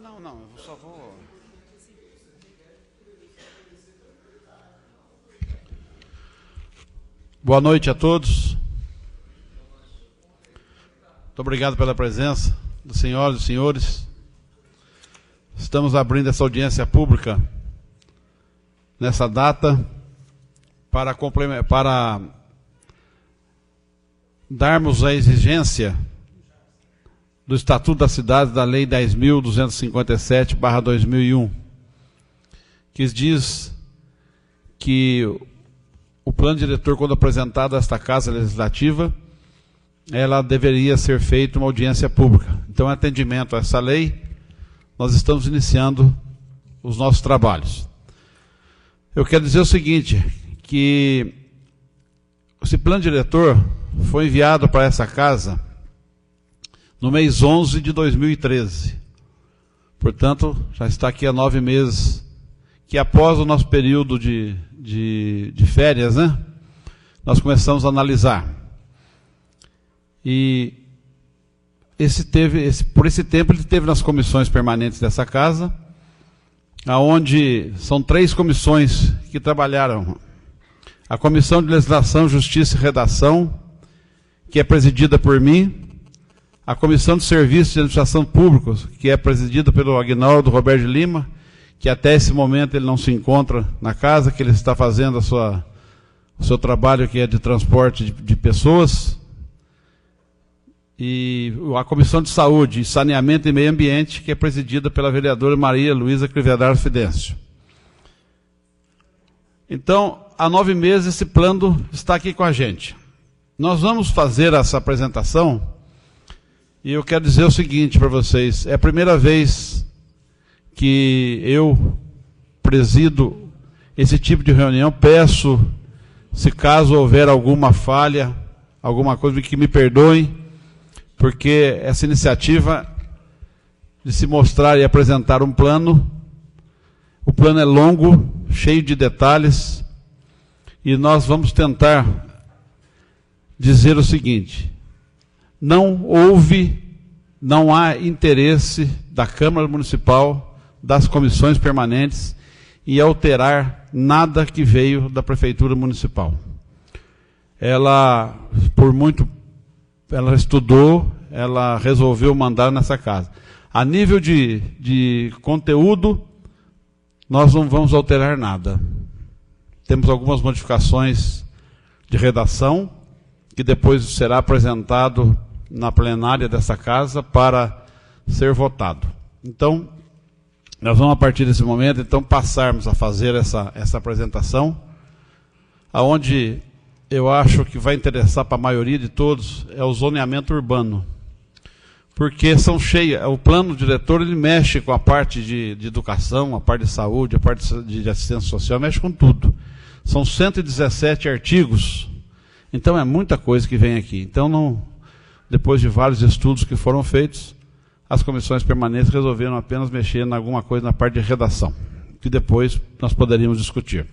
Não, eu só vou... Boa noite a todos. Muito obrigado pela presença dos senhoras e senhores. Estamos abrindo essa audiência pública nessa data para darmos a exigência do Estatuto da Cidade, da Lei 10.257/2001, que diz que o plano diretor, quando apresentado a esta Casa Legislativa, ela deveria ser feita uma audiência pública. Então, em atendimento a essa lei, nós estamos iniciando os nossos trabalhos. Eu quero dizer o seguinte, que esse plano diretor foi enviado para essa Casa no mês 11 de 2013. Portanto, já está aqui há 9 meses, que após o nosso período de férias, né, nós começamos a analisar. E por esse tempo ele esteve nas comissões permanentes dessa Casa, onde são 3 comissões que trabalharam. A Comissão de Legislação, Justiça e Redação, que é presidida por mim, a Comissão de Serviços de Administração Públicos, que é presidida pelo Aguinaldo Roberto de Lima, que até esse momento ele não se encontra na casa, que ele está fazendo o seu trabalho, que é de transporte de pessoas, e a Comissão de Saúde, Saneamento e Meio Ambiente, que é presidida pela vereadora Maria Luísa Crivellaro Fidêncio. Então, há 9 meses esse plano está aqui com a gente. Nós vamos fazer essa apresentação, e eu quero dizer o seguinte para vocês: é a primeira vez que eu presido esse tipo de reunião. Peço, se caso houver alguma falha, alguma coisa, que me perdoem, porque essa iniciativa de se mostrar e apresentar um plano, o plano é longo, cheio de detalhes, e nós vamos tentar dizer o seguinte: não há interesse da Câmara Municipal, das comissões permanentes, em alterar nada que veio da Prefeitura Municipal. Ela estudou, ela resolveu mandar nessa casa. A nível de conteúdo, nós não vamos alterar nada. Temos algumas modificações de redação, que depois será apresentado na plenária dessa casa para ser votado. Então, nós vamos, a partir desse momento, então, passarmos a fazer essa apresentação, aonde eu acho que vai interessar para a maioria de todos é o zoneamento urbano. Porque são cheias, o plano diretor ele mexe com a parte de educação, a parte de saúde, a parte de assistência social, mexe com tudo. São 117 artigos, então é muita coisa que vem aqui. Então, depois de vários estudos que foram feitos, as comissões permanentes resolveram apenas mexer em alguma coisa na parte de redação, que depois nós poderíamos discutir.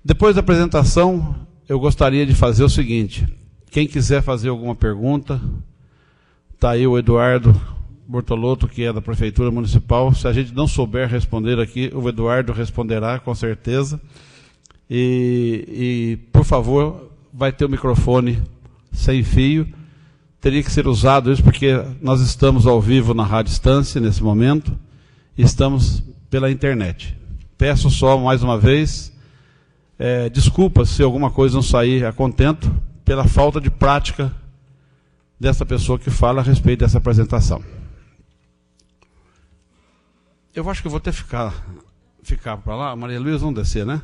Depois da apresentação, eu gostaria de fazer o seguinte: quem quiser fazer alguma pergunta, está aí o Eduardo Bortolotto, que é da Prefeitura Municipal. Se a gente não souber responder aqui, o Eduardo responderá, com certeza. E por favor, vai ter o microfone sem fio. Teria que ser usado isso, porque nós estamos ao vivo na Rádio Estância, nesse momento, e estamos pela internet. Peço só, mais uma vez, desculpas se alguma coisa não sair a contento, pela falta de prática dessa pessoa que fala a respeito dessa apresentação. Eu acho que eu vou ter que ficar para lá. Maria Luísa, vamos descer, né?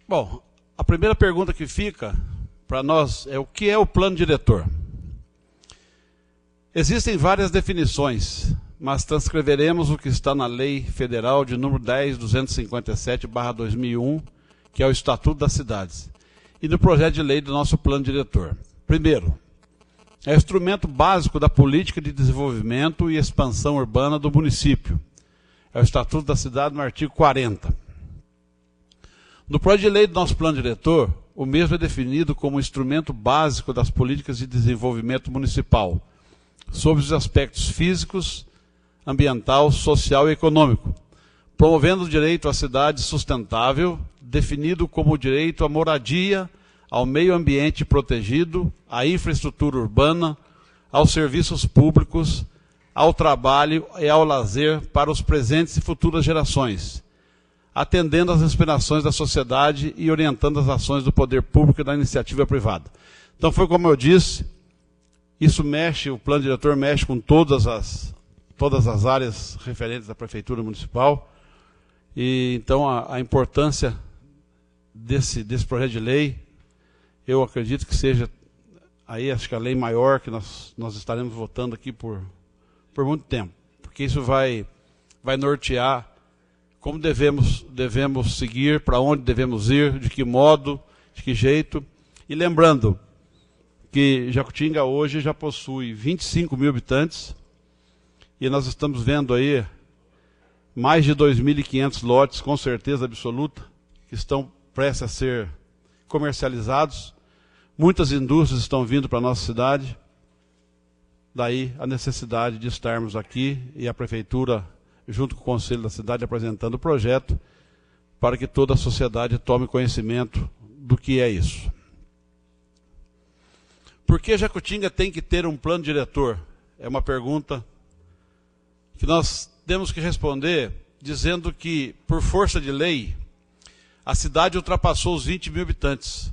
Bom, a primeira pergunta que fica para nós é: o que é o plano diretor? Existem várias definições, mas transcreveremos o que está na Lei Federal de número 10.257/2001, que é o Estatuto das Cidades, e no projeto de lei do nosso plano diretor. Primeiro, é o instrumento básico da política de desenvolvimento e expansão urbana do município. É o Estatuto da Cidade, no artigo 40. No projeto de lei do nosso plano diretor, o mesmo é definido como instrumento básico das políticas de desenvolvimento municipal, sob os aspectos físicos, ambiental, social e econômico, promovendo o direito à cidade sustentável, definido como o direito à moradia, ao meio ambiente protegido, à infraestrutura urbana, aos serviços públicos, ao trabalho e ao lazer para os presentes e futuras gerações, atendendo às aspirações da sociedade e orientando as ações do poder público e da iniciativa privada. Então foi como eu disse, isso mexe, o plano diretor mexe com todas as áreas referentes à prefeitura municipal, e então a importância desse projeto de lei, eu acredito que seja, aí acho que a lei maior que nós estaremos votando aqui por muito tempo, porque isso vai nortear como devemos seguir, para onde devemos ir, de que modo, de que jeito. E lembrando que Jacutinga hoje já possui 25 mil habitantes, e nós estamos vendo aí mais de 2.500 lotes, com certeza absoluta, que estão prestes a ser comercializados. Muitas indústrias estão vindo para a nossa cidade, daí a necessidade de estarmos aqui e a prefeitura, junto com o conselho da cidade, apresentando o projeto para que toda a sociedade tome conhecimento do que é isso. Por que Jacutinga tem que ter um plano diretor? É uma pergunta que nós temos que responder dizendo que, por força de lei, a cidade ultrapassou os 20 mil habitantes.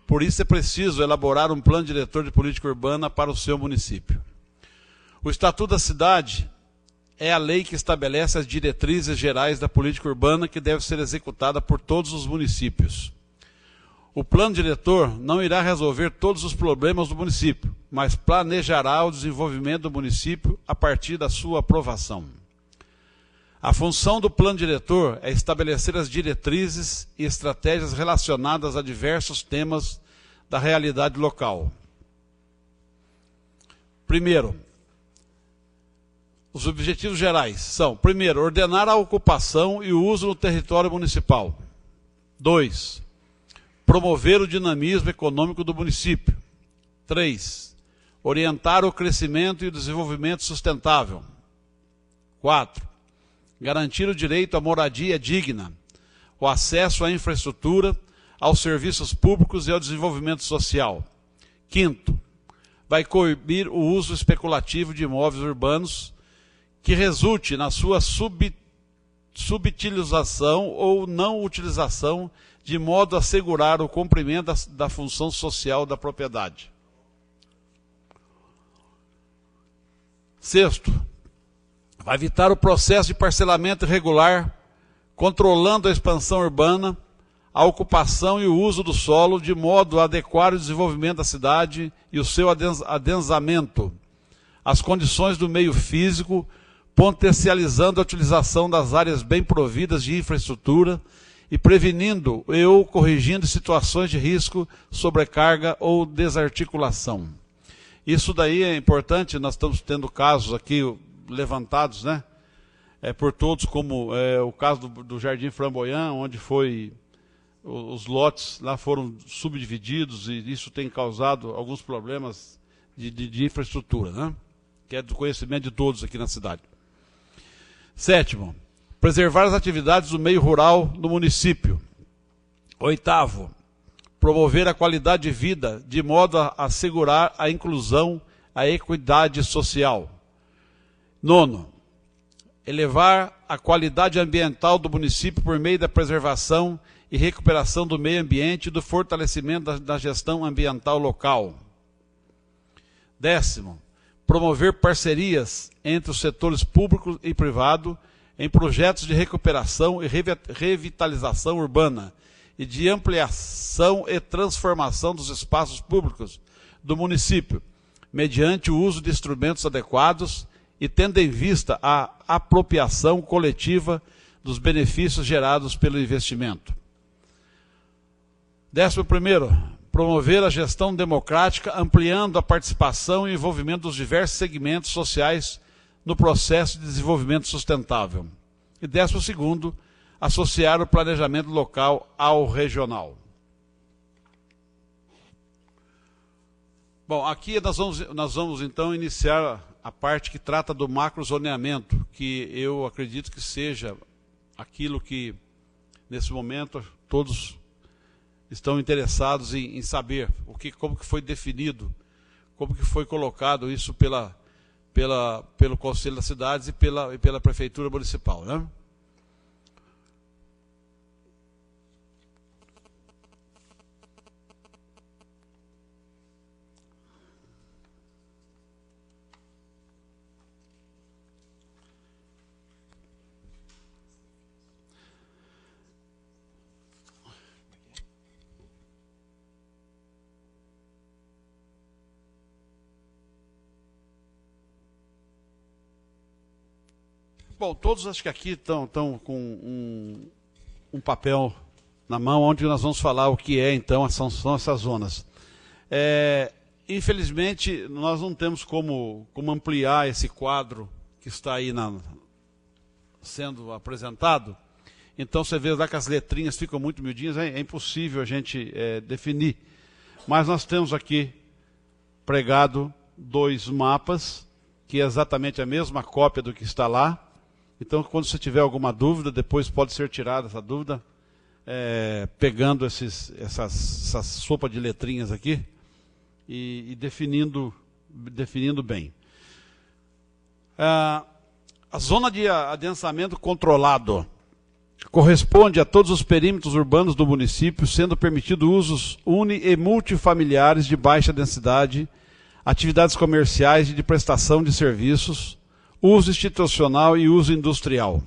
Por isso é preciso elaborar um plano diretor de política urbana para o seu município. O Estatuto da Cidade é a lei que estabelece as diretrizes gerais da política urbana que deve ser executada por todos os municípios. O plano diretor não irá resolver todos os problemas do município, mas planejará o desenvolvimento do município a partir da sua aprovação. A função do plano diretor é estabelecer as diretrizes e estratégias relacionadas a diversos temas da realidade local. Primeiro, os objetivos gerais são, primeiro, ordenar a ocupação e o uso no território municipal. 2. Promover o dinamismo econômico do município. 3. Orientar o crescimento e o desenvolvimento sustentável. 4. Garantir o direito à moradia digna, o acesso à infraestrutura, aos serviços públicos e ao desenvolvimento social. 5º, vai coibir o uso especulativo de imóveis urbanos que resulte na sua subutilização ou não utilização, de modo a assegurar o cumprimento da função social da propriedade. 6º, vai evitar o processo de parcelamento irregular, controlando a expansão urbana, a ocupação e o uso do solo, de modo a adequar o desenvolvimento da cidade e o seu adensamento às condições do meio físico, potencializando a utilização das áreas bem providas de infraestrutura e prevenindo ou corrigindo situações de risco, sobrecarga ou desarticulação. Isso daí é importante, nós estamos tendo casos aqui levantados, né, por todos, como o caso do Jardim Flamboyant, onde os lotes lá foram subdivididos e isso tem causado alguns problemas de infraestrutura, né, que é do conhecimento de todos aqui na cidade. 7º, preservar as atividades do meio rural no município. 8º, promover a qualidade de vida de modo a assegurar a inclusão, a equidade social. 9º, elevar a qualidade ambiental do município por meio da preservação e recuperação do meio ambiente e do fortalecimento da gestão ambiental local. 10º, promover parcerias entre os setores público e privado em projetos de recuperação e revitalização urbana e de ampliação e transformação dos espaços públicos do município, mediante o uso de instrumentos adequados e tendo em vista a apropriação coletiva dos benefícios gerados pelo investimento. 11º, promover a gestão democrática, ampliando a participação e envolvimento dos diversos segmentos sociais no processo de desenvolvimento sustentável. E 12º, associar o planejamento local ao regional. Bom, aqui nós vamos então iniciar a parte que trata do macrozoneamento, que eu acredito que seja aquilo que, nesse momento, todos estão interessados em saber como que foi definido, como que foi colocado isso pelo Conselho das Cidades e pela Prefeitura Municipal, né? Bom, todos acho que aqui estão com um papel na mão, onde nós vamos falar o que é, então, são essas zonas. Infelizmente, nós não temos como ampliar esse quadro que está aí sendo apresentado. Então, você vê lá que as letrinhas ficam muito miudinhas, é impossível a gente definir. Mas nós temos aqui pregado 2 mapas, que é exatamente a mesma cópia do que está lá. Então, quando você tiver alguma dúvida, depois pode ser tirada essa dúvida, pegando essa sopa de letrinhas aqui e definindo bem. A zona de adensamento controlado corresponde a todos os perímetros urbanos do município, sendo permitido usos uni- e multifamiliares de baixa densidade, atividades comerciais e de prestação de serviços, uso institucional e uso industrial.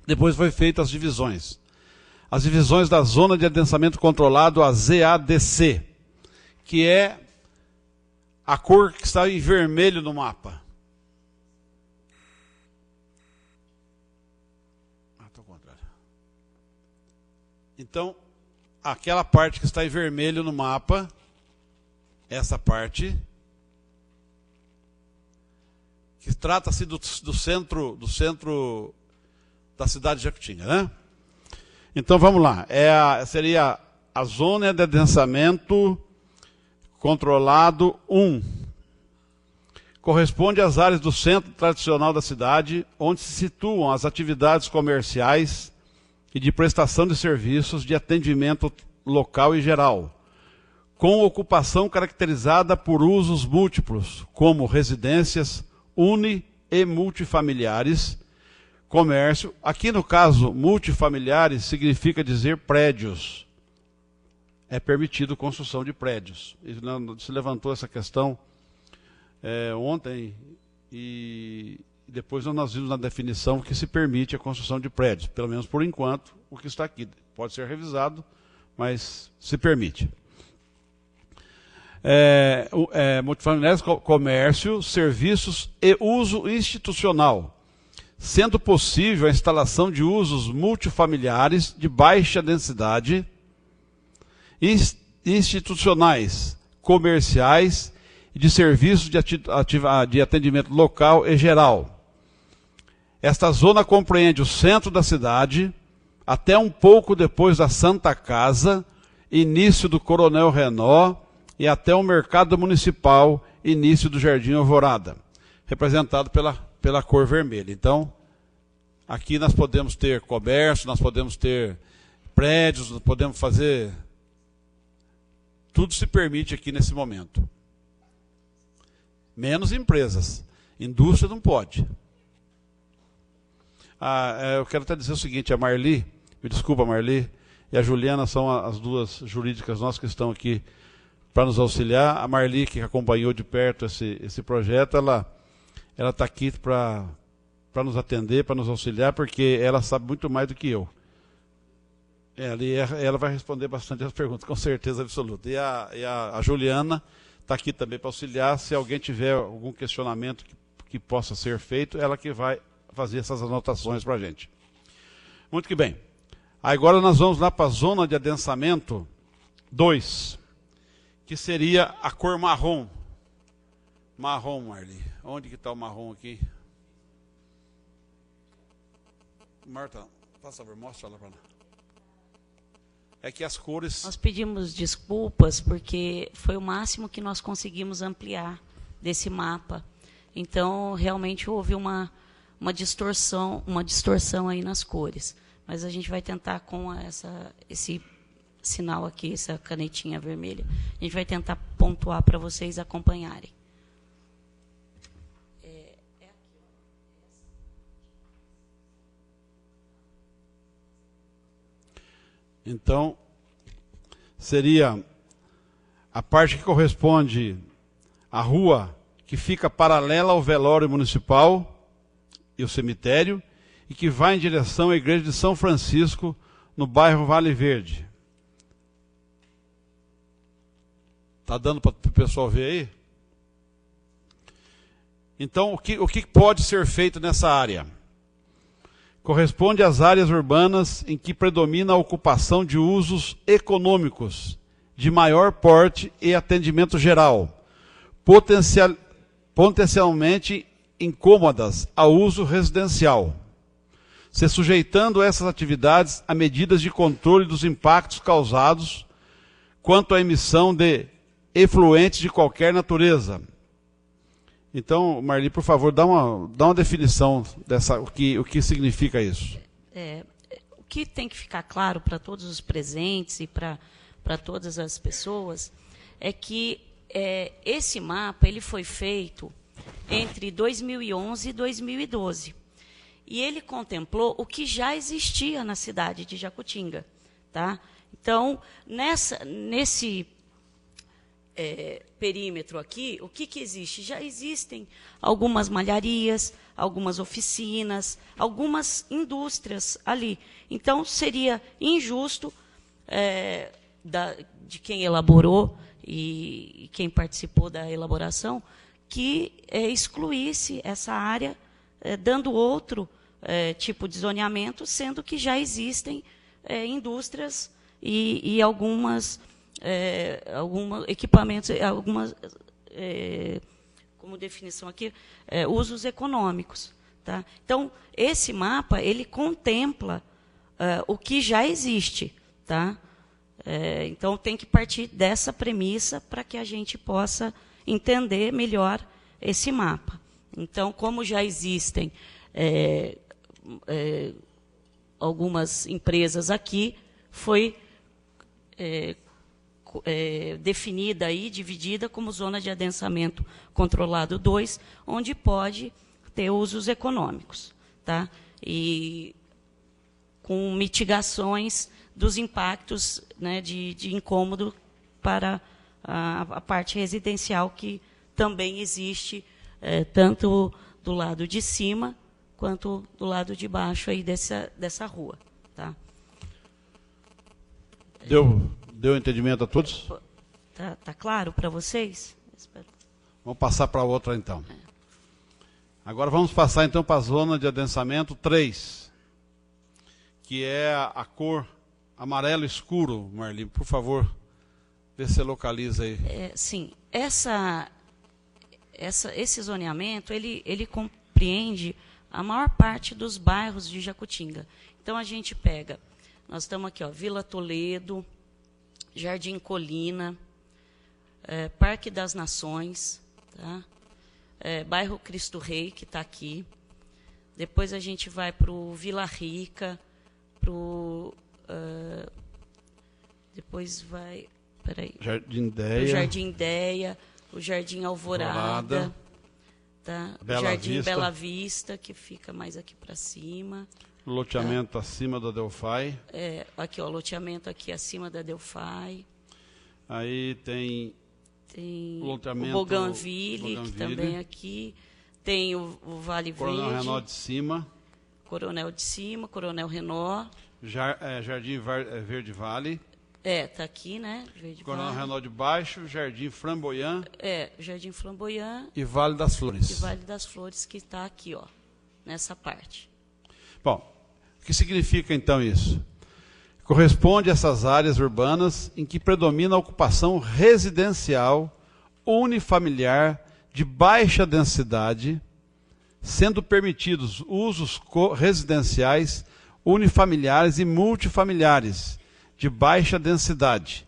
Depois foi feitas as divisões. As divisões da Zona de Adensamento Controlado, a ZADC, que é a cor que está em vermelho no mapa. Estou ao contrário. Então, aquela parte que está em vermelho no mapa, essa parte, que trata-se do centro da cidade de Jacutinga, né? Então vamos lá, seria a zona de adensamento controlado 1. Corresponde às áreas do centro tradicional da cidade, onde se situam as atividades comerciais e de prestação de serviços de atendimento local e geral, com ocupação caracterizada por usos múltiplos, como residências, uni- e multifamiliares, comércio. Aqui no caso, multifamiliares significa dizer prédios. É permitido construção de prédios. Se levantou essa questão ontem e depois nós vimos na definição que se permite a construção de prédios, pelo menos por enquanto, o que está aqui. Pode ser revisado, mas se permite. Multifamiliares, comércio, serviços e uso institucional, sendo possível a instalação de usos multifamiliares de baixa densidade, institucionais, comerciais e de serviços de atendimento local e geral. Esta zona compreende o centro da cidade, até um pouco depois da Santa Casa, início do Coronel Renó, e até o Mercado Municipal, início do Jardim Alvorada, representado pela cor vermelha. Então, aqui nós podemos ter comércio, nós podemos ter prédios, nós podemos fazer... Tudo se permite aqui nesse momento. Menos empresas. Indústria não pode. Eu quero até dizer o seguinte, a Marli, me desculpa Marli, e a Juliana são as duas jurídicas nossas que estão aqui para nos auxiliar. A Marli, que acompanhou de perto esse projeto, ela está aqui para nos atender, para nos auxiliar, porque ela sabe muito mais do que eu. Ela vai responder bastante as perguntas, com certeza absoluta. E a Juliana está aqui também para auxiliar. Se alguém tiver algum questionamento que possa ser feito, ela que vai fazer essas anotações para a gente. Muito que bem. Agora nós vamos lá para a zona de adensamento 2. que seria a cor marrom. Marrom, Marli. Onde que está o marrom aqui? Marta, por favor, mostra ela para nós. É que as cores... Nós pedimos desculpas porque foi o máximo que nós conseguimos ampliar desse mapa. Então, realmente houve uma distorção aí nas cores. Mas a gente vai tentar com esse sinal aqui, essa canetinha vermelha, a gente vai tentar pontuar para vocês acompanharem. Então, seria a parte que corresponde à rua que fica paralela ao velório municipal e o cemitério, e que vai em direção à igreja de São Francisco, no bairro Vale Verde. Está dando para o pessoal ver aí? Então, o que pode ser feito nessa área? Corresponde às áreas urbanas em que predomina a ocupação de usos econômicos, de maior porte e atendimento geral, potencialmente incômodas ao uso residencial, se sujeitando essas atividades a medidas de controle dos impactos causados quanto à emissão de efluentes de qualquer natureza. Então, Marli, por favor, dá uma definição dessa, o que significa isso. O que tem que ficar claro para todos os presentes e para todas as pessoas é que esse mapa ele foi feito entre 2011 e 2012. E ele contemplou o que já existia na cidade de Jacutinga. Tá? Então, nesse perímetro aqui, o que existe? Já existem algumas malharias, algumas oficinas, algumas indústrias ali. Então, seria injusto de quem elaborou e quem participou da elaboração que excluísse essa área, dando outro tipo de zoneamento, sendo que já existem indústrias e algumas equipamentos, como definição aqui, usos econômicos. Tá? Então, esse mapa, ele contempla o que já existe. Tá? Então, tem que partir dessa premissa para que a gente possa entender melhor esse mapa. Então, como já existem algumas empresas aqui, foi definida aí, dividida como zona de adensamento controlado 2, onde pode ter usos econômicos, tá? E com mitigações dos impactos, né, de incômodo para a parte residencial, que também existe, tanto do lado de cima quanto do lado de baixo aí dessa rua. Tá? Deu entendimento a todos? Tá claro para vocês? Vamos passar para outra, então. Agora vamos passar, então, para a zona de adensamento 3, que é a cor amarelo escuro, Marli. Por favor, vê se você localiza aí. Sim, esse zoneamento, ele compreende a maior parte dos bairros de Jacutinga. Então, a gente pega, nós estamos aqui, ó, Vila Toledo, Jardim Colina, Parque das Nações, tá? Bairro Cristo Rei, que está aqui. Depois a gente vai para o Vila Rica, depois vai, Jardim o Jardim Ideia, o Jardim Alvorada, tá? O Jardim Bela Vista, que fica mais aqui para cima. Loteamento acima da Delphi. Aqui, ó, loteamento aqui acima da Delphi. Aí tem loteamento, o Bougainville, que também aqui. Tem o Vale Verde. Coronel Renault de cima. Coronel de cima, Coronel Renault. Jardim Verde Vale. Tá aqui, né? Verde Coronel Vale. Renault de baixo, Jardim Flamboyant. Jardim Flamboyant. E Vale das Flores. E Vale das Flores, que está aqui, ó, nessa parte. Bom, o que significa então isso? corresponde a essas áreas urbanas em que predomina a ocupação residencial unifamiliar de baixa densidade, sendo permitidos usos residenciais unifamiliares e multifamiliares de baixa densidade,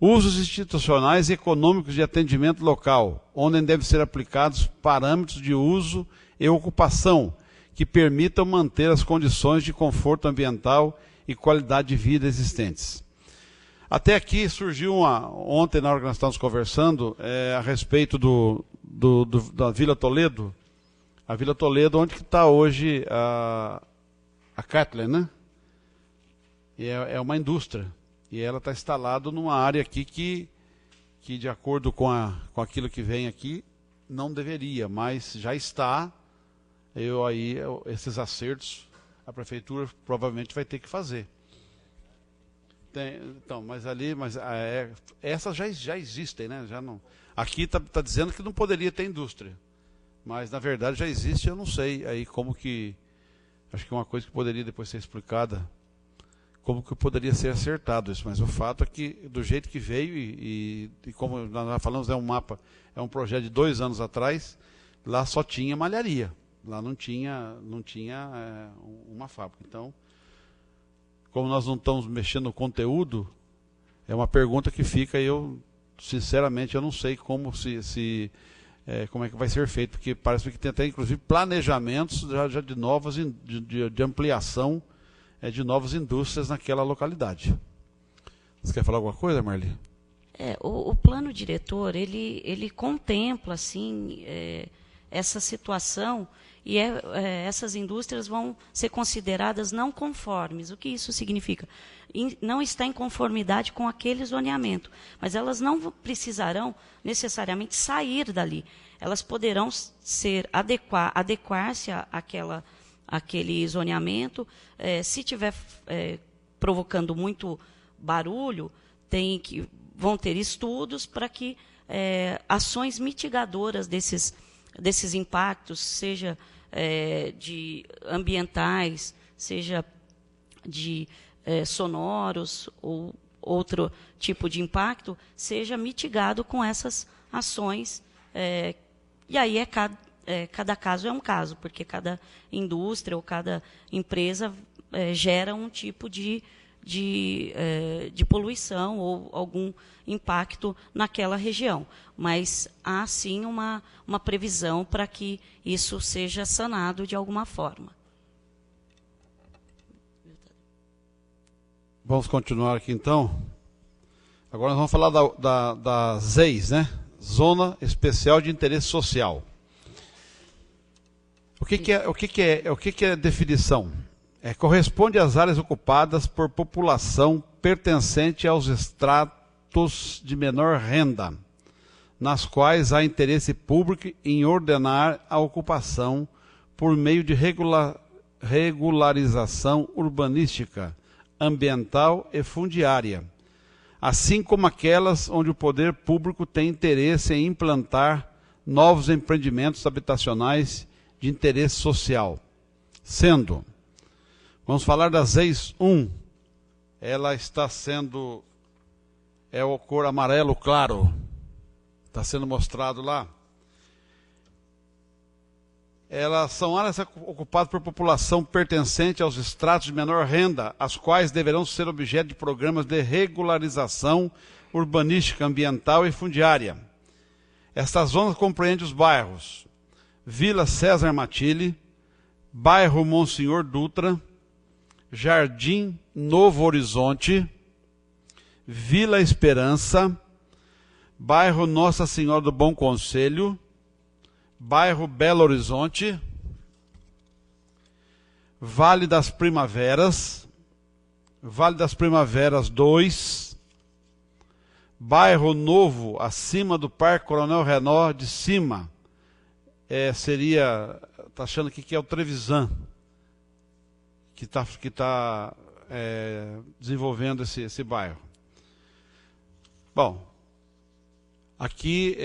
usos institucionais e econômicos de atendimento local, onde devem ser aplicados parâmetros de uso e ocupação que permitam manter as condições de conforto ambiental e qualidade de vida existentes. Até aqui surgiu ontem, na hora que nós estávamos conversando, a respeito da Vila Toledo. A Vila Toledo, onde está hoje a Catlin, né? E é uma indústria. E ela está instalada numa área aqui que de acordo com aquilo que vem aqui, não deveria, mas já está. Esses acertos, a prefeitura provavelmente vai ter que fazer. Essas já existem, né? Já não, aqui está dizendo que não poderia ter indústria, mas na verdade já existe. Eu não sei aí como que, acho que é uma coisa que poderia depois ser explicada, como que poderia ser acertado isso, mas o fato é que do jeito que veio e como nós falamos, é um mapa, é um projeto de 2 anos atrás, lá só tinha malharia, lá não tinha uma fábrica. Então, como nós não estamos mexendo no conteúdo, é uma pergunta que fica, e eu, sinceramente, eu não sei como como é que vai ser feito, porque parece que tem até, inclusive, planejamentos já de novas, de ampliação de novas indústrias naquela localidade. Você quer falar alguma coisa, Marli? O plano diretor, ele contempla, assim, essa situação, e essas indústrias vão ser consideradas não conformes. O que isso significa? Não está em conformidade com aquele zoneamento, mas elas não precisarão necessariamente sair dali. Elas poderão adequar-se àquele zoneamento. Se estiver provocando muito barulho, vão ter estudos para que ações mitigadoras desses impactos, seja de ambientais, seja de sonoros ou outro tipo de impacto, seja mitigado com essas ações. E aí cada caso é um caso, porque cada indústria ou cada empresa gera um tipo de poluição ou algum impacto naquela região. Mas há, sim, uma previsão para que isso seja sanado de alguma forma. Vamos continuar aqui, então. Agora nós vamos falar da ZEIS, né? Zona Especial de Interesse Social. O que é definição? Corresponde às áreas ocupadas por população pertencente aos estratos de menor renda, nas quais há interesse público em ordenar a ocupação por meio de regularização urbanística, ambiental e fundiária, assim como aquelas onde o poder público tem interesse em implantar novos empreendimentos habitacionais de interesse social, sendo... Vamos falar da ZEIS 1. Ela está sendo... o cor amarelo claro. Está sendo mostrado lá. Elas são áreas ocupadas por população pertencente aos estratos de menor renda, as quais deverão ser objeto de programas de regularização urbanística, ambiental e fundiária. Estas zonas compreendem os bairros Vila César Matilde, bairro Monsenhor Dutra, Jardim Novo Horizonte, Vila Esperança, bairro Nossa Senhora do Bom Conselho, bairro Belo Horizonte, Vale das Primaveras, Vale das Primaveras 2, bairro Novo, acima do Parque Coronel Renault de cima, está achando aqui que é o Trevisan, que está desenvolvendo esse bairro. Bom, aqui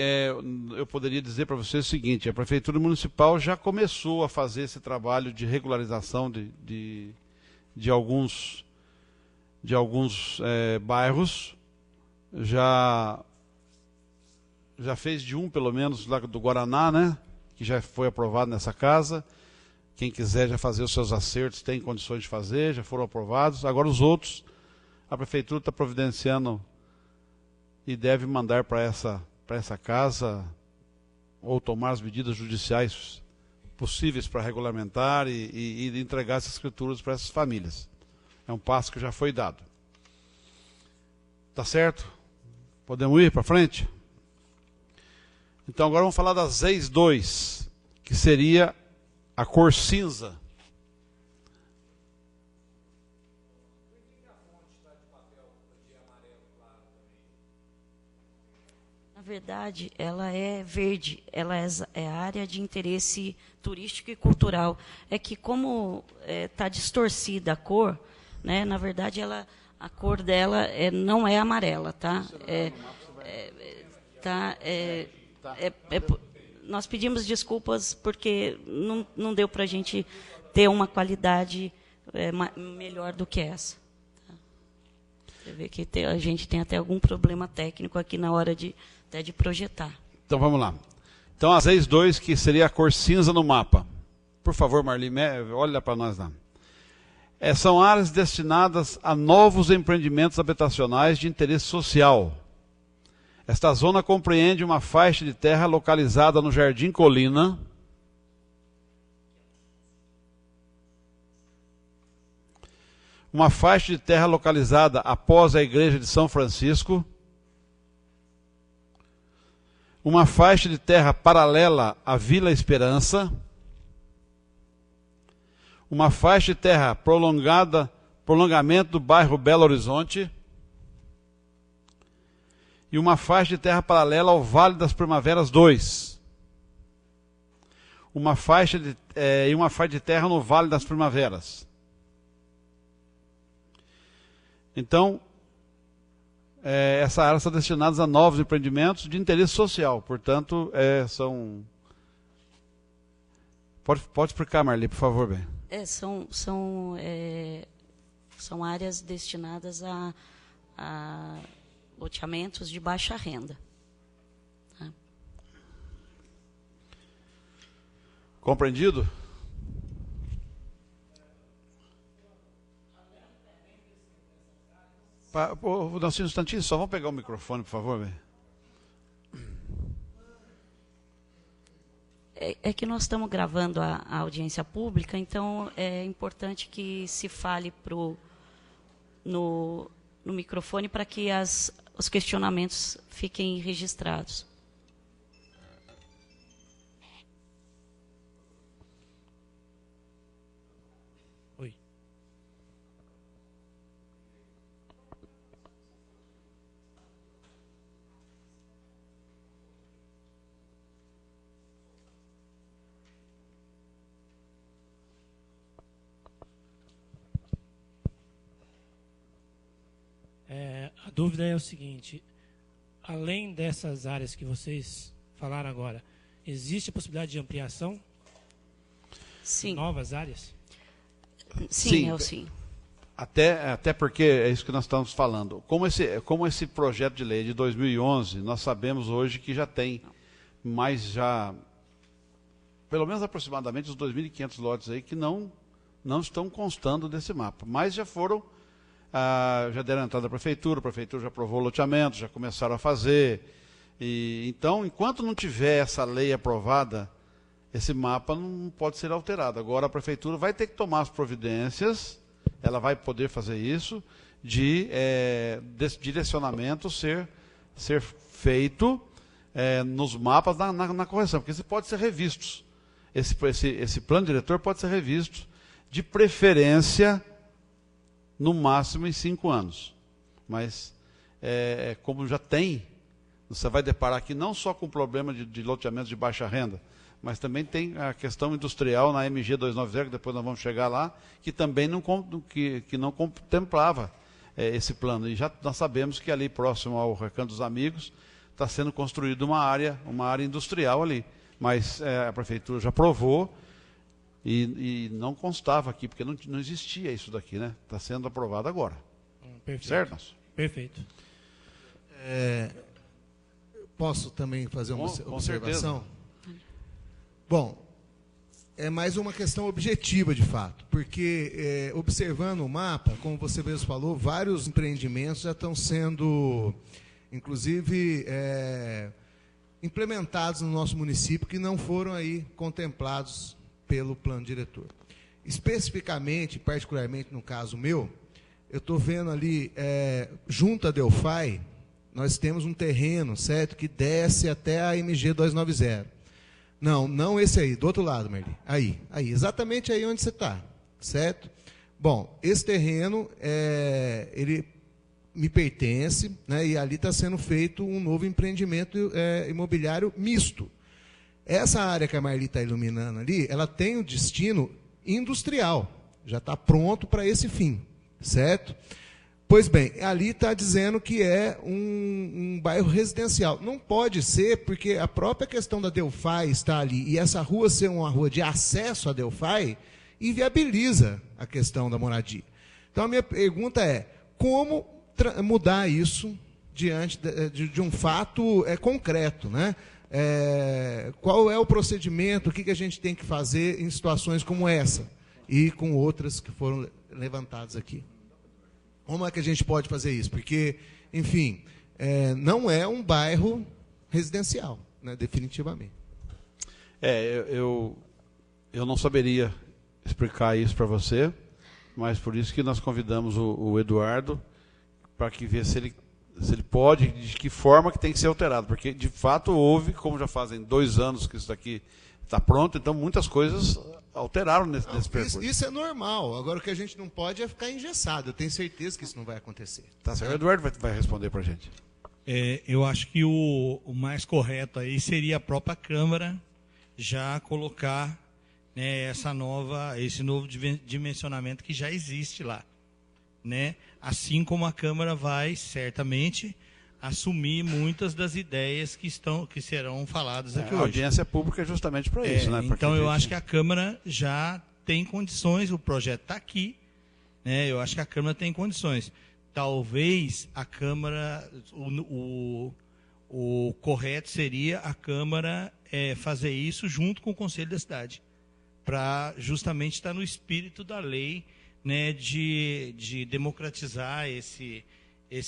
eu poderia dizer para vocês o seguinte: a Prefeitura Municipal já começou a fazer esse trabalho de regularização de alguns de alguns bairros, já fez de um, pelo menos, lá do Guaraná, né? Que já foi aprovado nessa casa. Quem quiser já fazer os seus acertos, tem condições de fazer, já foram aprovados. Agora os outros, a prefeitura está providenciando e deve mandar para essa casa, ou tomar as medidas judiciais possíveis para regulamentar e entregar essas escrituras para essas famílias. É um passo que já foi dado. Tá certo? Podemos ir para frente? Então agora vamos falar das ZEIS 2, que seria a cor cinza. Na verdade, ela é verde, ela é área de interesse turístico e cultural. É que como está distorcida a cor, né, na verdade a cor dela não é amarela, tá? Nós pedimos desculpas porque não deu para a gente ter uma qualidade melhor do que essa. Tá? Você vê que a gente tem até algum problema técnico aqui na hora de projetar. Então vamos lá. Então a ZEIS 2, que seria a cor cinza no mapa. Por favor, Marli, olha para nós lá. São áreas destinadas a novos empreendimentos habitacionais de interesse social. Esta zona compreende uma faixa de terra localizada no Jardim Colina, uma faixa de terra localizada após a Igreja de São Francisco, uma faixa de terra paralela à Vila Esperança, uma faixa de terra prolongamento do bairro Belo Horizonte, e uma faixa de terra paralela ao Vale das Primaveras 2. Uma faixa de terra no Vale das Primaveras. Então, essa área está destinada a novos empreendimentos de interesse social. Portanto, são... Pode explicar, Marli, por favor, bem. São áreas destinadas a loteamentos de baixa renda. Tá? Compreendido? Vou dar um instantinho, só vamos pegar o microfone, por favor, bem. É que nós estamos gravando a audiência pública, então é importante que se fale no microfone para que os questionamentos fiquem registrados. Oi. A dúvida é o seguinte: além dessas áreas que vocês falaram agora, existe a possibilidade de ampliação? Sim. Novas áreas? Sim. Até porque é isso que nós estamos falando. Como esse projeto de lei de 2011, nós sabemos hoje que já tem pelo menos aproximadamente os 2.500 lotes aí que não estão constando desse mapa, mas já foram... já deram entrada à prefeitura, a prefeitura já aprovou o loteamento, já começaram a fazer. Então, enquanto não tiver essa lei aprovada, esse mapa não pode ser alterado. Agora a prefeitura vai ter que tomar as providências, ela vai poder fazer isso, desse direcionamento ser feito nos mapas na correção, porque isso pode ser revisto. Esse plano diretor pode ser revisto, de preferência, no máximo em 5 anos. Mas, como já tem, você vai deparar aqui não só com o problema de loteamentos de baixa renda, mas também tem a questão industrial na MG 290, que depois nós vamos chegar lá, que também não contemplava esse plano. E já nós sabemos que ali próximo ao Recanto dos Amigos está sendo construída uma área industrial ali. Mas a prefeitura já aprovou e não constava aqui, porque não existia isso daqui, né? Está sendo aprovado agora. Perfeito. Certo? Perfeito. Posso também fazer uma Com observação? certeza. Bom, é mais uma questão objetiva, de fato, porque observando o mapa, como você mesmo falou, vários empreendimentos já estão sendo, inclusive, implementados no nosso município que não foram aí contemplados pelo plano diretor. Especificamente, particularmente no caso meu, eu estou vendo ali, junto à Delphi, nós temos um terreno, certo, que desce até a MG 290. Não esse aí, do outro lado, Merli. Aí, exatamente aí onde você está, certo? Bom, esse terreno, ele me pertence, né, e ali está sendo feito um novo empreendimento imobiliário misto. Essa área que a Marli está iluminando ali, ela tem um destino industrial, já está pronto para esse fim, certo? Pois bem, ali está dizendo que é um bairro residencial. Não pode ser, porque a própria questão da Delphi está ali, e essa rua ser uma rua de acesso à Delphi, inviabiliza a questão da moradia. Então, a minha pergunta é, como mudar isso diante de um fato concreto, né? Qual é o procedimento, o que a gente tem que fazer em situações como essa, e com outras que foram levantadas aqui? Como é que a gente pode fazer isso? Porque, enfim, não é um bairro residencial, né, definitivamente. Eu não saberia explicar isso para você, mas por isso que nós convidamos o Eduardo para que ver se ele pode, de que forma que tem que ser alterado. Porque, de fato, houve, como já fazem 2 anos que isso daqui está pronto, então muitas coisas alteraram nesse percurso. Isso é normal. Agora, o que a gente não pode é ficar engessado. Eu tenho certeza que isso não vai acontecer. Tá certo. O Eduardo vai responder para a gente. Eu acho que o mais correto aí seria a própria Câmara já colocar, né, esse novo dimensionamento que já existe lá, né? Assim como a Câmara vai certamente assumir muitas das ideias que serão faladas aqui hoje. A audiência pública é justamente para isso, né? Então eu acho que a Câmara já tem condições, o projeto está aqui, né? Eu acho que a Câmara tem condições. Talvez a Câmara, o correto seria a Câmara fazer isso junto com o Conselho da Cidade, para justamente estar no espírito da lei, né, de democratizar esse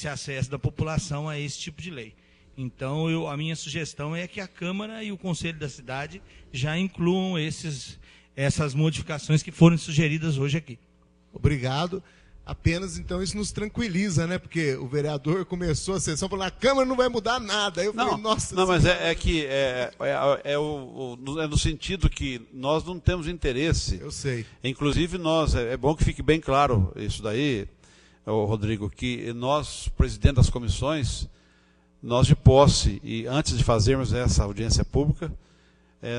acesso da população a esse tipo de lei. Então, a minha sugestão é que a Câmara e o Conselho da Cidade já incluam essas modificações que foram sugeridas hoje aqui. Obrigado. Apenas, então, isso nos tranquiliza, né? Porque o vereador começou a sessão falando, a Câmara não vai mudar nada. Aí eu falei, nossa... Não, mas é no sentido que nós não temos interesse. Eu sei. Inclusive, nós, é bom que fique bem claro isso daí, Rodrigo, que nós, presidente das comissões, nós de posse, e antes de fazermos essa audiência pública,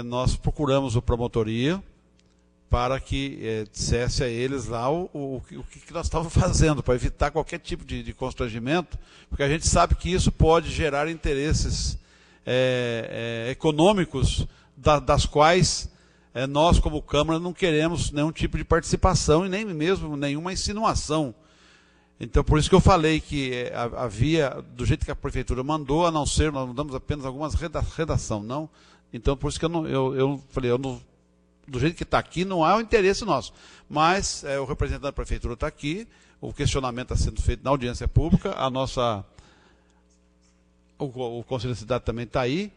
nós procuramos o promotoria para que dissesse a eles lá o que nós estávamos fazendo, para evitar qualquer tipo de constrangimento, porque a gente sabe que isso pode gerar interesses econômicos das quais nós, como Câmara, não queremos nenhum tipo de participação e nem mesmo nenhuma insinuação. Então, por isso que eu falei que havia, do jeito que a Prefeitura mandou, a não ser, nós mudamos apenas algumas redação, não? Então, por isso que eu falei, do jeito que está aqui, não há o interesse nosso. Mas o representante da Prefeitura está aqui, o questionamento está sendo feito na audiência pública, o Conselho da Cidade também está aí.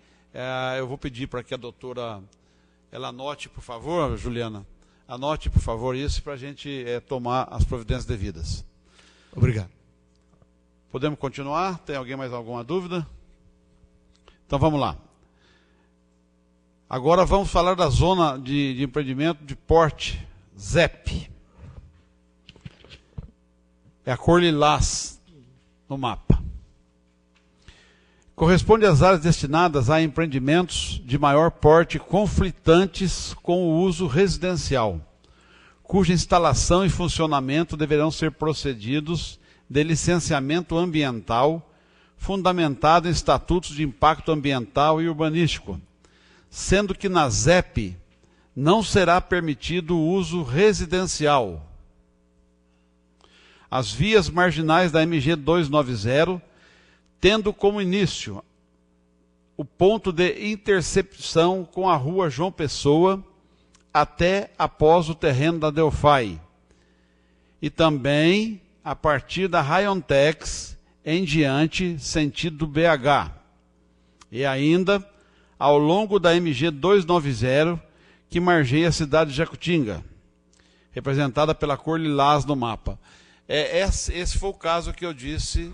Eu vou pedir para que a doutora, ela anote, por favor, Juliana, anote, por favor, isso para a gente tomar as providências devidas. Obrigado. Podemos continuar? Tem alguém mais alguma dúvida? Então vamos lá. Agora vamos falar da zona de empreendimento de porte, ZEP. É a cor lilás no mapa. Corresponde às áreas destinadas a empreendimentos de maior porte conflitantes com o uso residencial, cuja instalação e funcionamento deverão ser procedidos de licenciamento ambiental, fundamentado em estatutos de impacto ambiental e urbanístico, sendo que na ZEP não será permitido o uso residencial. as vias marginais da MG 290, tendo como início o ponto de intercepção com a rua João Pessoa até após o terreno da Delphi. E também a partir da Raiontex em diante, sentido BH. E ainda ao longo da MG 290, que margeia a cidade de Jacutinga, representada pela cor lilás no mapa. Esse foi o caso que eu disse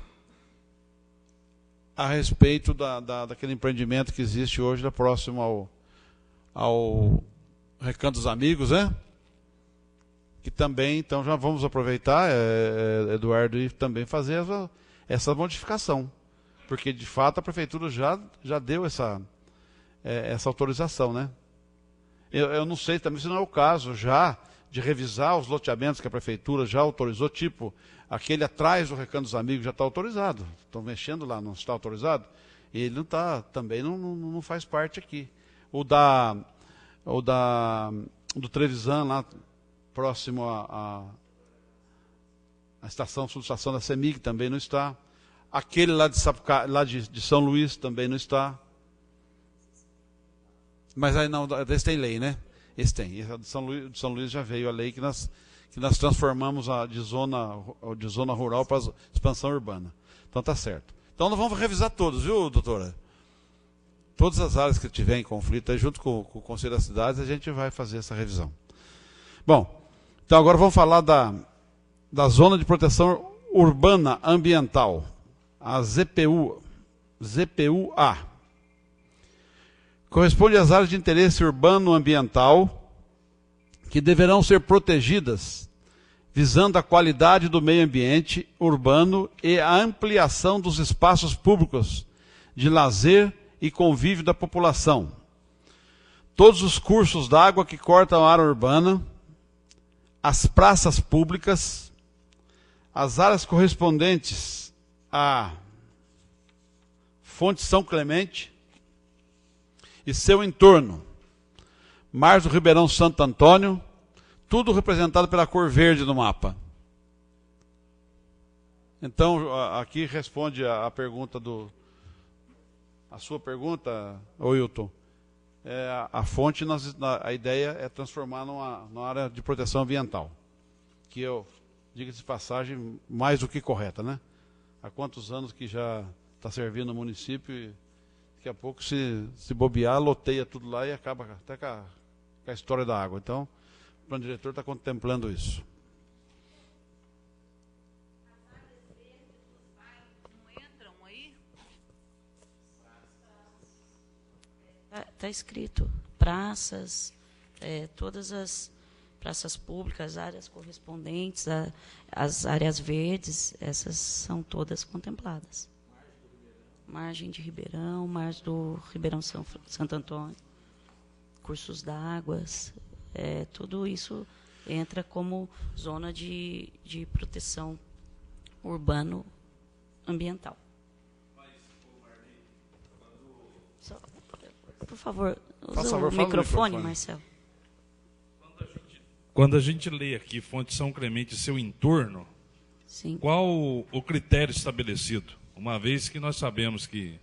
a respeito daquele empreendimento que existe hoje, próximo ao Recanto dos Amigos, né? Que também, então, já vamos aproveitar, Eduardo, e também fazer essa modificação. Porque, de fato, a Prefeitura já deu essa autorização, né? Eu não sei também se não é o caso já de revisar os loteamentos que a Prefeitura já autorizou, tipo, aquele atrás do Recanto dos Amigos já está autorizado. Estão mexendo lá, não está autorizado? E ele não está, também não faz parte aqui. O do Trevisan, lá próximo à subestação da CEMIG, também não está. Aquele lá de São Luís também não está. Mas aí não, esse tem lei, né? Esse tem. Esse de São Luís já veio a lei que nós transformamos de zona rural para expansão urbana. Então tá certo. Então nós vamos revisar todos, viu, doutora? Todas as áreas que tiver em conflito, aí, junto com o Conselho das Cidades, a gente vai fazer essa revisão. Bom, então agora vamos falar da Zona de Proteção Urbana Ambiental, a ZPUA. Corresponde às áreas de interesse urbano ambiental que deverão ser protegidas, visando a qualidade do meio ambiente urbano e a ampliação dos espaços públicos de lazer e convívio da população. Todos os cursos d'água que cortam a área urbana, as praças públicas, as áreas correspondentes à Fonte São Clemente e seu entorno, Mar do Ribeirão Santo Antônio, tudo representado pela cor verde no mapa. Então, aqui responde a pergunta a sua pergunta, Wilton. A fonte, a ideia é transformar numa área de proteção ambiental, que eu, diga-se de passagem, mais do que correta, né? Há quantos anos que já está servindo o município e daqui a pouco, se bobear, loteia tudo lá e acaba até com a história da água. Então, o plano diretor está contemplando isso. As áreas verdes dos bairros não entram aí? Está escrito praças, todas as praças públicas, áreas correspondentes, as áreas verdes, essas são todas contempladas. Margem de Ribeirão, margem do Ribeirão Santo Antônio, cursos d'águas, tudo isso entra como zona de proteção urbano ambiental. Por favor, usa o microfone, Marcelo. Quando a gente lê aqui Fonte São Clemente e seu entorno, Sim. Qual o critério estabelecido? Uma vez que nós sabemos que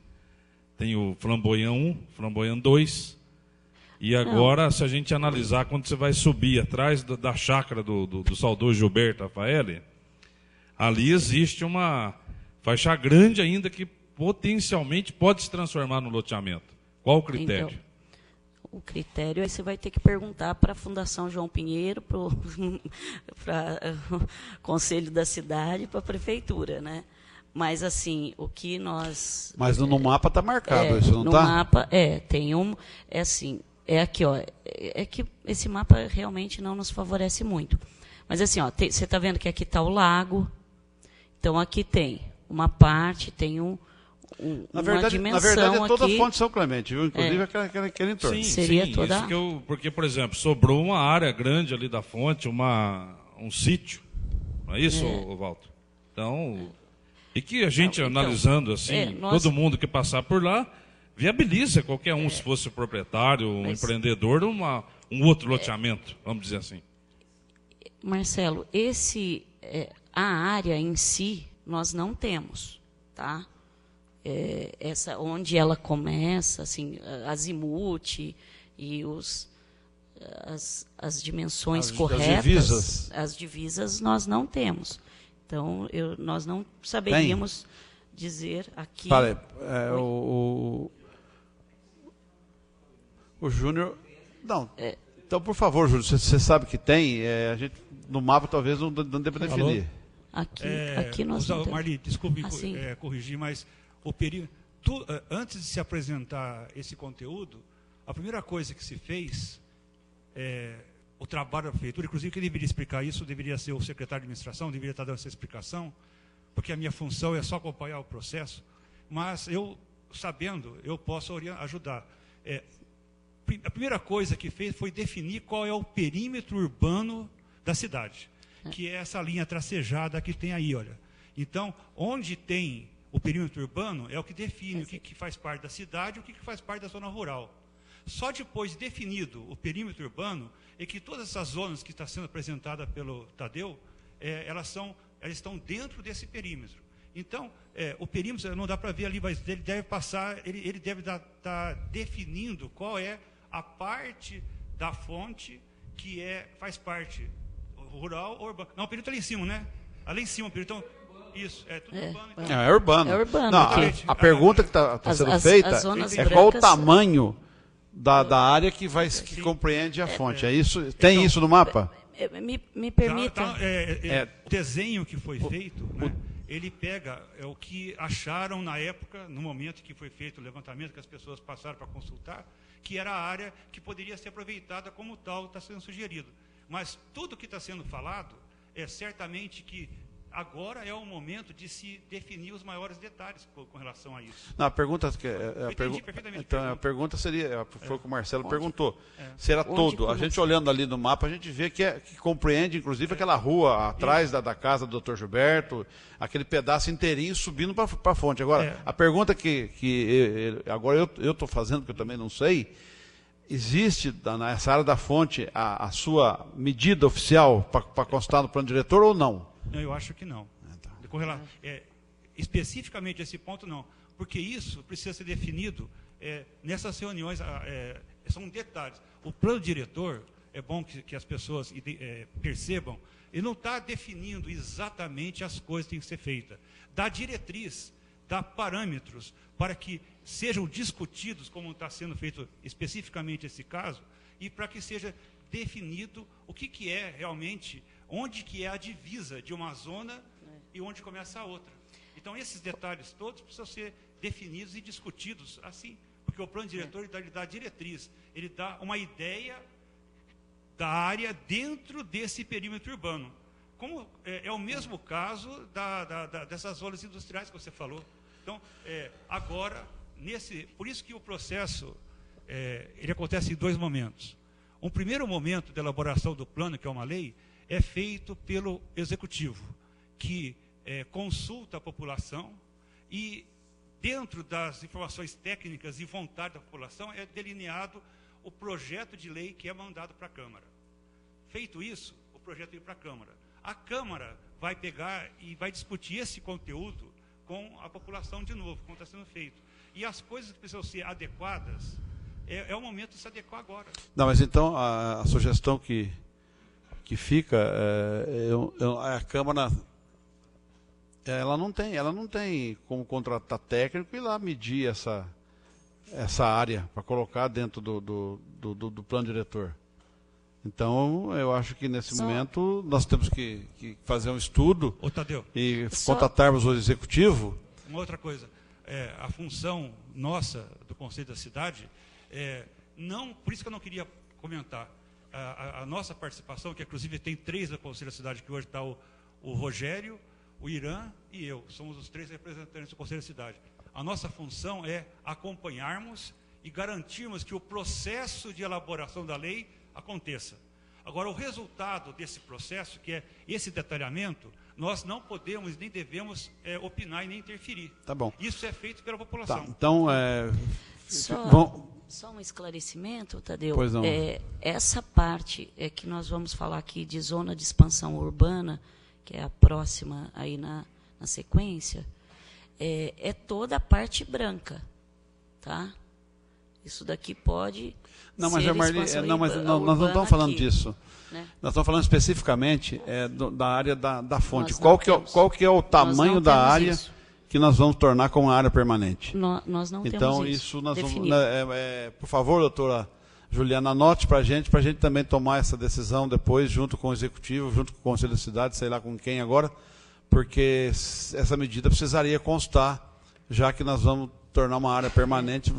tem o Flamboyant 1, Flamboyant 2, e agora, se a gente analisar, quando você vai subir atrás da chácara do saudoso Gilberto Rafaeli, ali existe uma faixa grande ainda que potencialmente pode se transformar no loteamento. Qual o critério? Então, o critério aí você vai ter que perguntar para a Fundação João Pinheiro, para o Conselho da Cidade, para a Prefeitura, né? Mas, assim, o que nós... Mas no mapa está marcado isso, não está? No mapa, tem um... assim, aqui, ó, que esse mapa realmente não nos favorece muito. Mas, assim, ó, você está vendo que aqui está o lago. Então, aqui tem uma parte, tem Na uma dimensão é toda aqui. a Fonte São Clemente, viu? Inclusive aquele entorno. Sim, Seria sim, toda... isso porque, por exemplo, sobrou uma área grande ali da fonte, um sítio, não é isso, Walter? Então, e que a gente, analisando assim, todo mundo que passar por lá, viabiliza qualquer um, se fosse proprietário, um empreendedor, um outro loteamento, vamos dizer assim. Marcelo, esse a área em si nós não temos, tá? Essa onde ela começa, assim, azimuth e as dimensões corretas, as divisas nós não temos. Então, nós não saberíamos dizer aqui. Fala, o Júnior. Não. Então, por favor, Júnior, você sabe que tem. A gente, no mapa talvez não dê para definir. Aqui nós não temos. Marli, desculpe Assim. corrigir, mas antes de se apresentar esse conteúdo, a primeira coisa que se fez, o trabalho da prefeitura, inclusive quem deveria explicar isso deveria ser o secretário de administração, deveria estar dando essa explicação, porque a minha função é só acompanhar o processo, mas eu, sabendo, eu posso ajudar. A primeira coisa que fez foi definir qual é o perímetro urbano da cidade, que é essa linha tracejada que tem aí, olha. Então, onde tem o perímetro urbano é o que define o que faz parte da cidade e o que faz parte da zona rural. Só depois de definido o perímetro urbano é que todas essas zonas que está sendo apresentada pelo Tadeu, elas estão dentro desse perímetro. Então, o perímetro não dá para ver ali, mas ele deve passar, ele deve estar definindo qual é a parte da fonte que faz parte rural ou urbano. Não, o perímetro ali em cima, né? Ali em cima, o perímetro. Então, isso, tudo urbano. Então. É urbano. É urbano. Não, a pergunta que está sendo feita é qual o tamanho da área que compreende a fonte. É isso? Tem isso no mapa? Me permita. O desenho que foi feito, né, ele pega o que acharam na época, no momento que foi feito o levantamento, que as pessoas passaram para consultar, que era a área que poderia ser aproveitada como tal, está sendo sugerido. Mas tudo que está sendo falado certamente que agora é o momento de se definir os maiores detalhes com relação a isso. Não, a pergunta a pergunta seria, foi o que o Marcelo perguntou, se era todo. A gente olhando ali no mapa, a gente vê que compreende, inclusive, aquela rua atrás da casa do Dr. Gilberto, aquele pedaço inteirinho subindo para a fonte. Agora, a pergunta que agora eu estou fazendo, porque eu também não sei, existe nessa área da fonte a sua medida oficial para constar no plano diretor ou não? Não, eu acho que não. Especificamente esse ponto, não. Porque isso precisa ser definido nessas reuniões, são detalhes. O plano diretor, é bom que as pessoas percebam, ele não está definindo exatamente as coisas que têm que ser feitas. Dá diretriz, dá parâmetros para que sejam discutidos, como está sendo feito especificamente esse caso, e para que seja definido o que é realmente, onde que é a divisa de uma zona e onde começa a outra. Então, esses detalhes todos precisam ser definidos e discutidos assim, porque o plano diretor ele dá diretriz, ele dá uma ideia da área dentro desse perímetro urbano. Como é o mesmo caso dessas zonas industriais que você falou. Então, agora, por isso que o processo ele acontece em dois momentos. Um primeiro momento de elaboração do plano, que é uma lei, é feito pelo executivo, que consulta a população e, dentro das informações técnicas e vontade da população, é delineado o projeto de lei que é mandado para a Câmara. Feito isso, o projeto vem para a Câmara. A Câmara vai pegar e vai discutir esse conteúdo com a população de novo, como está sendo feito. E as coisas que precisam ser adequadas, é o momento de se adequar agora. Não, mas então a sugestão que fica, a Câmara, ela não tem como contratar técnico e ir lá medir essa área para colocar dentro do plano diretor. Então, eu acho que nesse momento nós temos que fazer um estudo e contatarmos o executivo. Uma outra coisa, a função nossa do Conselho da Cidade, por isso que eu não queria comentar, a nossa participação, que inclusive tem 3 do Conselho da Cidade, que hoje está o Rogério, o Irã e eu, somos os 3 representantes do Conselho da Cidade. A nossa função é acompanharmos e garantirmos que o processo de elaboração da lei aconteça. Agora, o resultado desse processo, que é esse detalhamento, nós não podemos nem devemos opinar e nem interferir. Tá bom. Isso é feito pela população. Tá, então, só um esclarecimento, Tadeu. Pois não. Essa parte que nós vamos falar aqui de zona de expansão urbana, que é a próxima aí na sequência, é toda a parte branca, tá? Isso daqui pode Não, mas ser Marli, expansão nós não urbana estamos falando aqui, disso. né? Nós estamos falando especificamente da área da fonte. Nós Qual não que, é, temos. qual que é o tamanho não da temos área isso. que nós vamos tornar como área permanente? Nós não Então, temos isso nós vamos, definido. por favor, doutora Juliana, anote para a gente também tomar essa decisão depois, junto com o Executivo, junto com o Conselho da Cidade, sei lá com quem agora, porque essa medida precisaria constar, já que nós vamos tornar uma área permanente,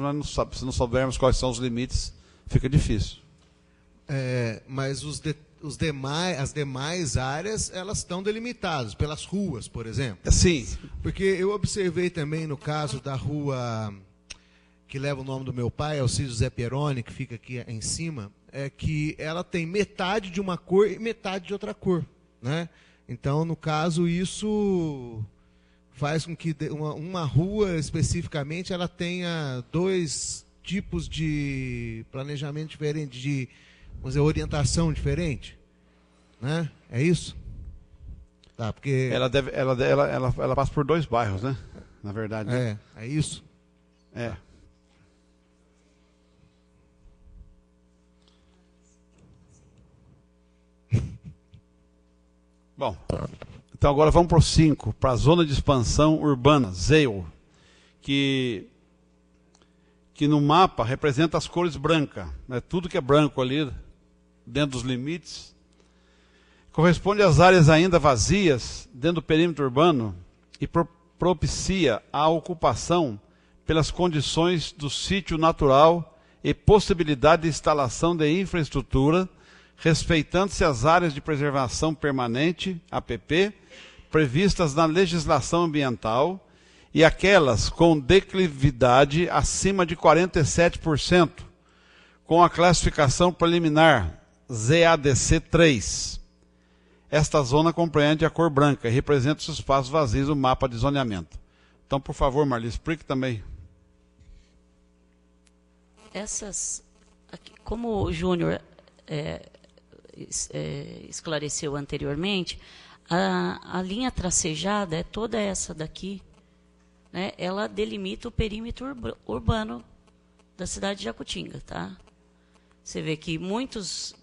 se não soubermos quais são os limites, fica difícil. Mas as demais áreas, elas estão delimitadas pelas ruas, por exemplo. Sim. Porque eu observei também no caso da rua que leva o nome do meu pai, Alcides José Pieroni, que fica aqui em cima, é que ela tem metade de uma cor e metade de outra cor, né? Então, no caso, isso faz com que uma rua especificamente ela tenha dois tipos de planejamento diferente, de, vamos dizer, orientação diferente, né? É isso? Tá, porque Ela passa por 2 bairros, né? Na verdade. Né? é isso. É. Bom, então agora vamos para o 5, para a zona de expansão urbana, ZEU, que no mapa representa as cores brancas, né? Tudo que é branco ali, dentro dos limites, corresponde às áreas ainda vazias dentro do perímetro urbano e propicia a ocupação pelas condições do sítio natural e possibilidade de instalação de infraestrutura, respeitando-se as áreas de preservação permanente, APP, previstas na legislação ambiental, e aquelas com declividade acima de 47%, com a classificação preliminar ZADC 3. Esta zona compreende a cor branca e representa os espaços vazios do mapa de zoneamento. Então, por favor, Marli, explique também. Como o Júnior esclareceu anteriormente, a linha tracejada é toda essa daqui, né? Ela delimita o perímetro urbano da cidade de Jacutinga, tá? Você vê que muitos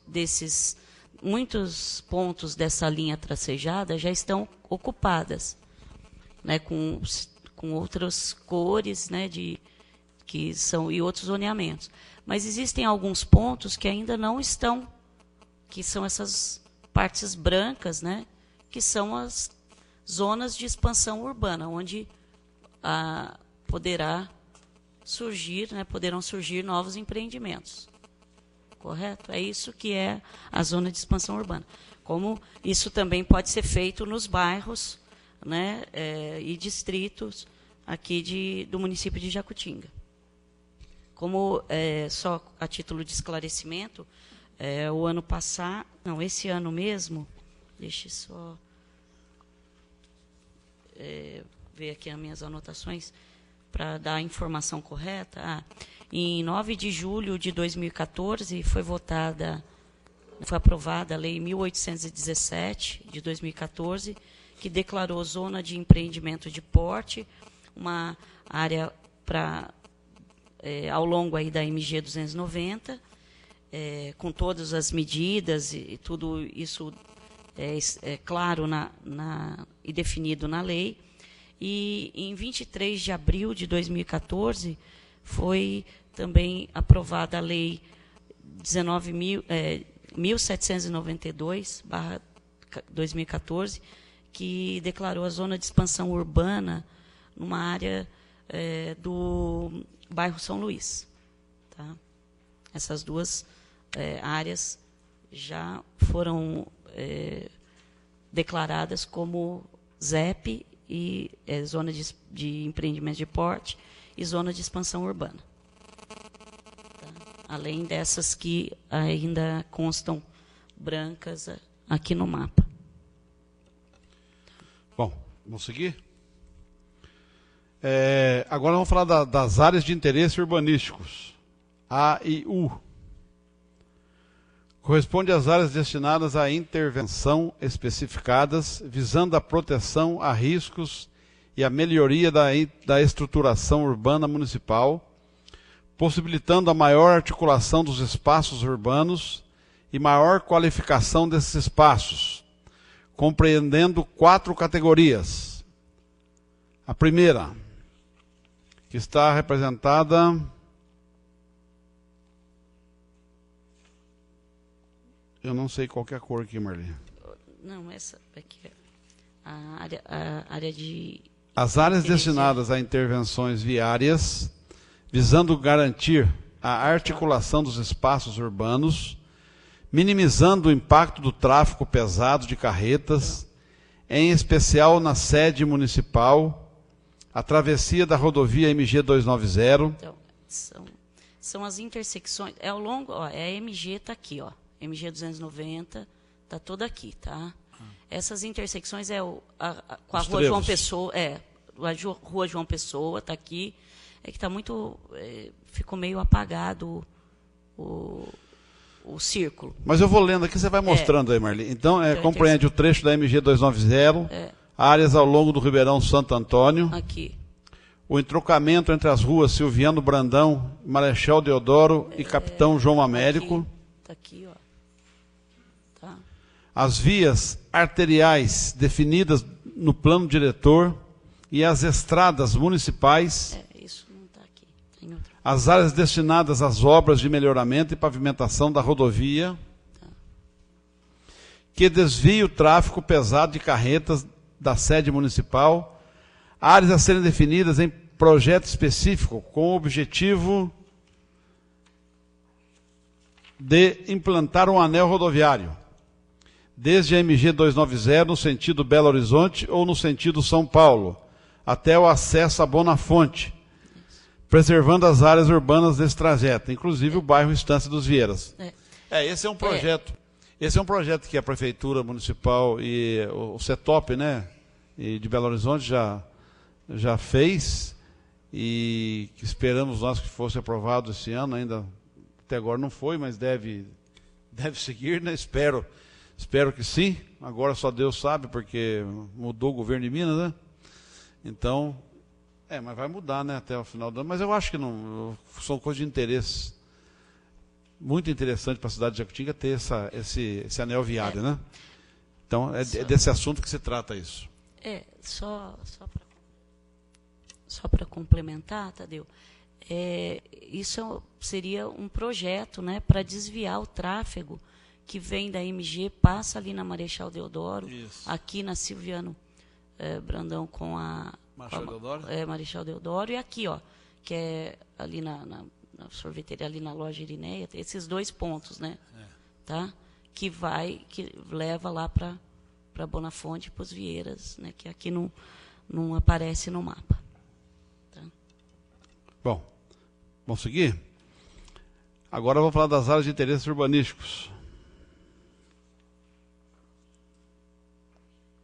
pontos dessa linha tracejada já estão ocupadas, né, com outras cores, né, e outros zoneamentos. Mas existem alguns pontos que ainda não estão, que são essas partes brancas, né, que são as zonas de expansão urbana, onde poderão surgir novos empreendimentos. Correto? É isso que é a zona de expansão urbana. Como isso também pode ser feito nos bairros, né, e distritos aqui do município de Jacutinga. Como, só a título de esclarecimento, o ano passado, não, esse ano mesmo, deixa eu só ver aqui as minhas anotações para dar a informação correta. Em 9 de julho de 2014 foi aprovada a Lei 1817 de 2014, que declarou zona de empreendimento de porte, uma área ao longo aí da MG 290, com todas as medidas e tudo isso claro e definido na lei. E em 23 de abril de 2014 foi também aprovada a Lei 1792/2014, que declarou a zona de expansão urbana numa área do bairro São Luís. Tá? Essas duas áreas já foram declaradas como ZEP, e zona de empreendimento de porte e zona de expansão urbana. Tá? Além dessas que ainda constam brancas aqui no mapa. Bom, vamos seguir? Agora vamos falar das áreas de interesse urbanísticos, A e U. corresponde às áreas destinadas à intervenção especificadas, visando a proteção a riscos e a melhoria da estruturação urbana municipal, possibilitando a maior articulação dos espaços urbanos e maior qualificação desses espaços, compreendendo 4 categorias. A primeira, que está representada eu não sei qual que é a cor aqui, Marli. Não, essa aqui é a área de... As áreas destinadas a intervenções viárias, visando garantir a articulação dos espaços urbanos, minimizando o impacto do tráfego pesado de carretas, em especial na sede municipal, a travessia da rodovia MG 290. Então, são as intersecções, é ao longo, ó, a MG está aqui, ó, MG 290, está toda aqui, tá? Essas intersecções com a Os Rua trevos. João Pessoa, a Rua João Pessoa está aqui, é que está muito, ficou meio apagado o círculo. Mas eu vou lendo aqui, você vai mostrando aí, Marli. Então, compreende o trecho da MG 290, áreas ao longo do Ribeirão Santo Antônio, Aqui. o entrocamento entre as ruas Silviano Brandão, Marechal Deodoro e Capitão João Américo, Está aqui, ó. Tá? as vias arteriais definidas no plano diretor e as estradas municipais, Isso não está aqui. Tem outra. as áreas destinadas às obras de melhoramento e pavimentação da rodovia, que desvia o tráfego pesado de carretas da sede municipal, áreas a serem definidas em projeto específico com o objetivo de implantar um anel rodoviário, desde a MG 290 no sentido Belo Horizonte ou no sentido São Paulo, até o acesso a Bonafonte, preservando as áreas urbanas desse trajeto, inclusive o bairro Estância dos Vieiras. Esse é um projeto. Esse é um projeto que a Prefeitura Municipal e o CETOP, né, e de Belo Horizonte já fez, e que esperamos nós que fosse aprovado esse ano, ainda até agora não foi, mas deve seguir, né? Espero que sim. Agora só Deus sabe, porque mudou o governo de Minas, né? Então, mas vai mudar, né, até o final do ano. Mas eu acho que não, são coisas de interesse muito interessante para a cidade de Jacutinga ter esse anel viário, né? Então, é desse assunto que se trata isso. Só para complementar, Tadeu, isso seria um projeto, né, para desviar o tráfego que vem da MG, passa ali na Marechal Deodoro, Isso. aqui na Silviano Brandão com a Marechal Deodoro, e aqui, ó, que é ali na sorveteria, ali na loja Irineia, tem esses 2 pontos, né? Tá? Que leva lá para Bonafonte e para os Vieiras, né? Que aqui não aparece no mapa. Tá? Bom, vamos seguir? Agora vamos falar das áreas de interesses urbanísticos.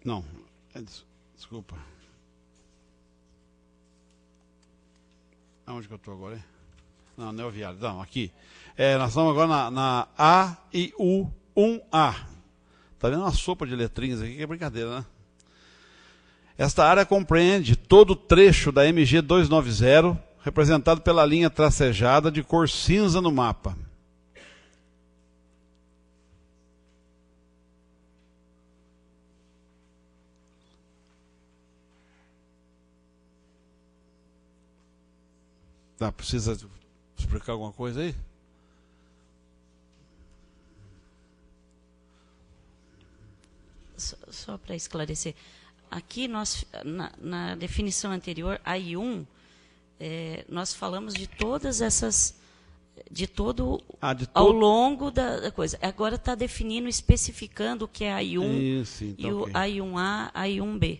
Não, desculpa. Aonde que eu estou agora, hein? Não, anel viário. Não, aqui. Nós estamos agora na AIU 1A. Está vendo uma sopa de letrinhas aqui, que é brincadeira, né? Esta área compreende todo o trecho da MG 290, representado pela linha tracejada de cor cinza no mapa. Precisa explicar alguma coisa aí? Só para esclarecer, aqui na definição anterior, AI1, nós falamos de todas essas, ao longo da coisa. Agora está definindo, especificando o que é AI1 então, e o AI1A, AI1B.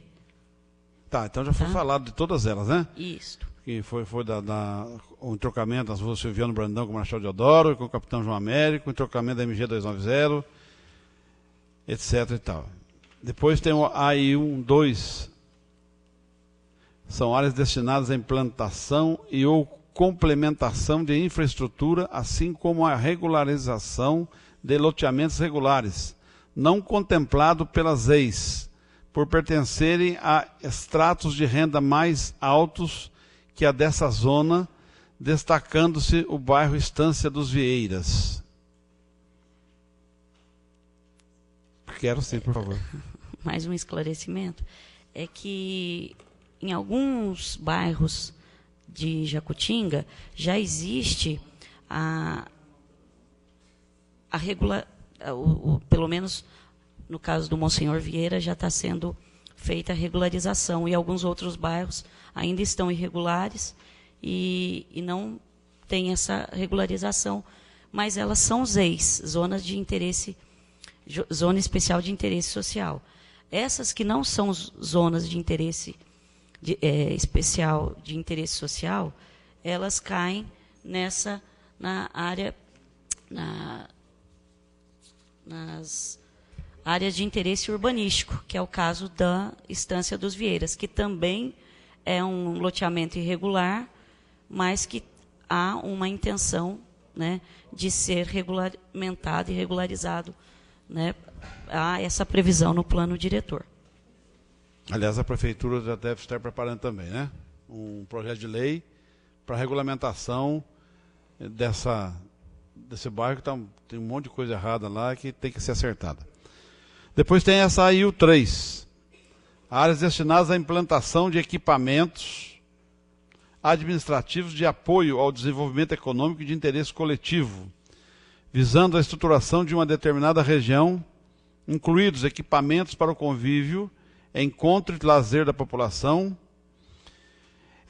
Tá, então já foi falado de todas elas, né? Isso. Que foi o entrocamento das ruas Silviano Brandão com o Marechal Deodoro, com o Capitão João Américo, o entrocamento da MG 290, etc. e tal. Depois tem o AI1, 2. São áreas destinadas à implantação ou complementação de infraestrutura, assim como a regularização de loteamentos regulares, não contemplado pelas leis, por pertencerem a estratos de renda mais altos que a dessa zona, destacando-se o bairro Estância dos Vieiras. Quero sim, por favor. Mais um esclarecimento. É que em alguns bairros de Jacutinga já existe pelo menos no caso do Monsenhor Vieira, já está sendo feita a regularização, e alguns outros bairros ainda estão irregulares e não tem essa regularização, mas elas são ZEIs, zonas de interesse, zona especial de interesse social. Essas que não são zonas de interesse especial de interesse social, elas caem nas áreas de interesse urbanístico, que é o caso da Estância dos Vieiras, que também é um loteamento irregular, mas que há uma intenção, né, de ser regulamentado e regularizado, né, há essa previsão no plano diretor. Aliás, a prefeitura já deve estar preparando também, né, um projeto de lei para regulamentação desse bairro, que tem um monte de coisa errada lá que tem que ser acertada. Depois tem essa AIU 3, áreas destinadas à implantação de equipamentos administrativos de apoio ao desenvolvimento econômico de interesse coletivo, visando a estruturação de uma determinada região, incluídos equipamentos para o convívio, encontro e lazer da população.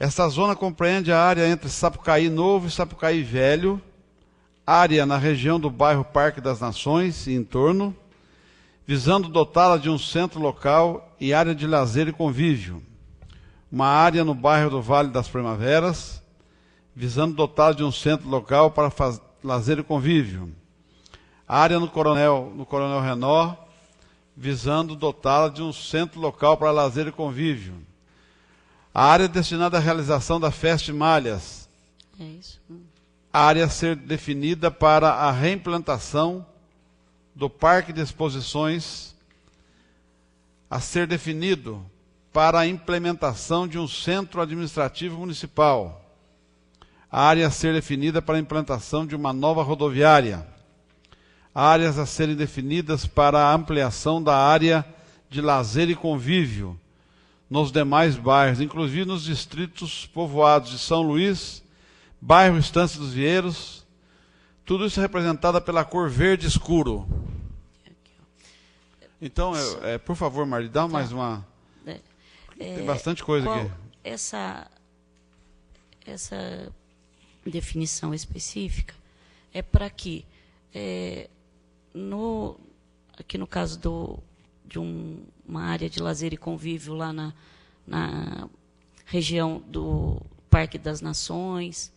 Esta zona compreende a área entre Sapucaí Novo e Sapucaí Velho, área na região do bairro Parque das Nações e entorno, visando dotá-la de um centro local e área de lazer e convívio. Uma área no bairro do Vale das Primaveras, visando dotá-la de um centro local para lazer e convívio. A área no Coronel Renó, visando dotá-la de um centro local para lazer e convívio. A área destinada à realização da Festa de Malhas. É isso. A área a ser definida para a reimplantação do Parque de Exposições, a ser definido para a implementação de um centro administrativo municipal, a área a ser definida para a implantação de uma nova rodoviária, áreas a serem definidas para a ampliação da área de lazer e convívio nos demais bairros, inclusive nos distritos povoados de São Luís, bairro Estância dos Vieiros. Tudo isso é representado pela cor verde escuro. Então, por favor, Marli, dá mais uma... Tem bastante coisa aqui. Essa definição específica é para que, aqui no caso de uma área de lazer e convívio lá na região do Parque das Nações,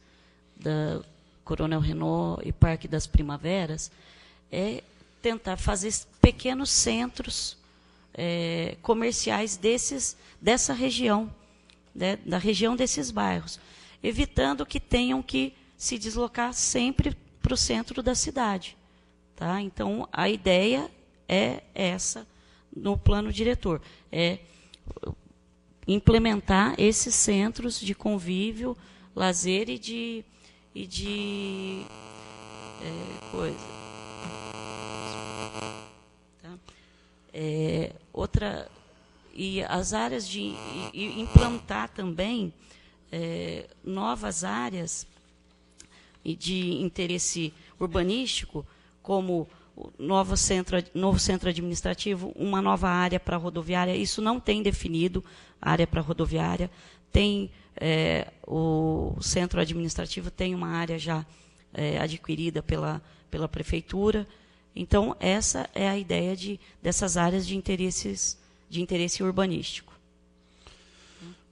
da Coronel Renó e Parque das Primaveras, é tentar fazer pequenos centros comerciais dessa região, né, da região desses bairros, evitando que tenham que se deslocar sempre para o centro da cidade. Tá? Então, a ideia é essa no plano diretor, é implementar esses centros de convívio, lazer e de coisa. Tá? E as áreas e implantar também novas áreas de interesse urbanístico, como o novo centro administrativo, uma nova área para rodoviária. Isso não tem definido, área para rodoviária. Tem o centro administrativo tem uma área já adquirida pela prefeitura. Então, essa é a ideia dessas áreas de interesse urbanístico.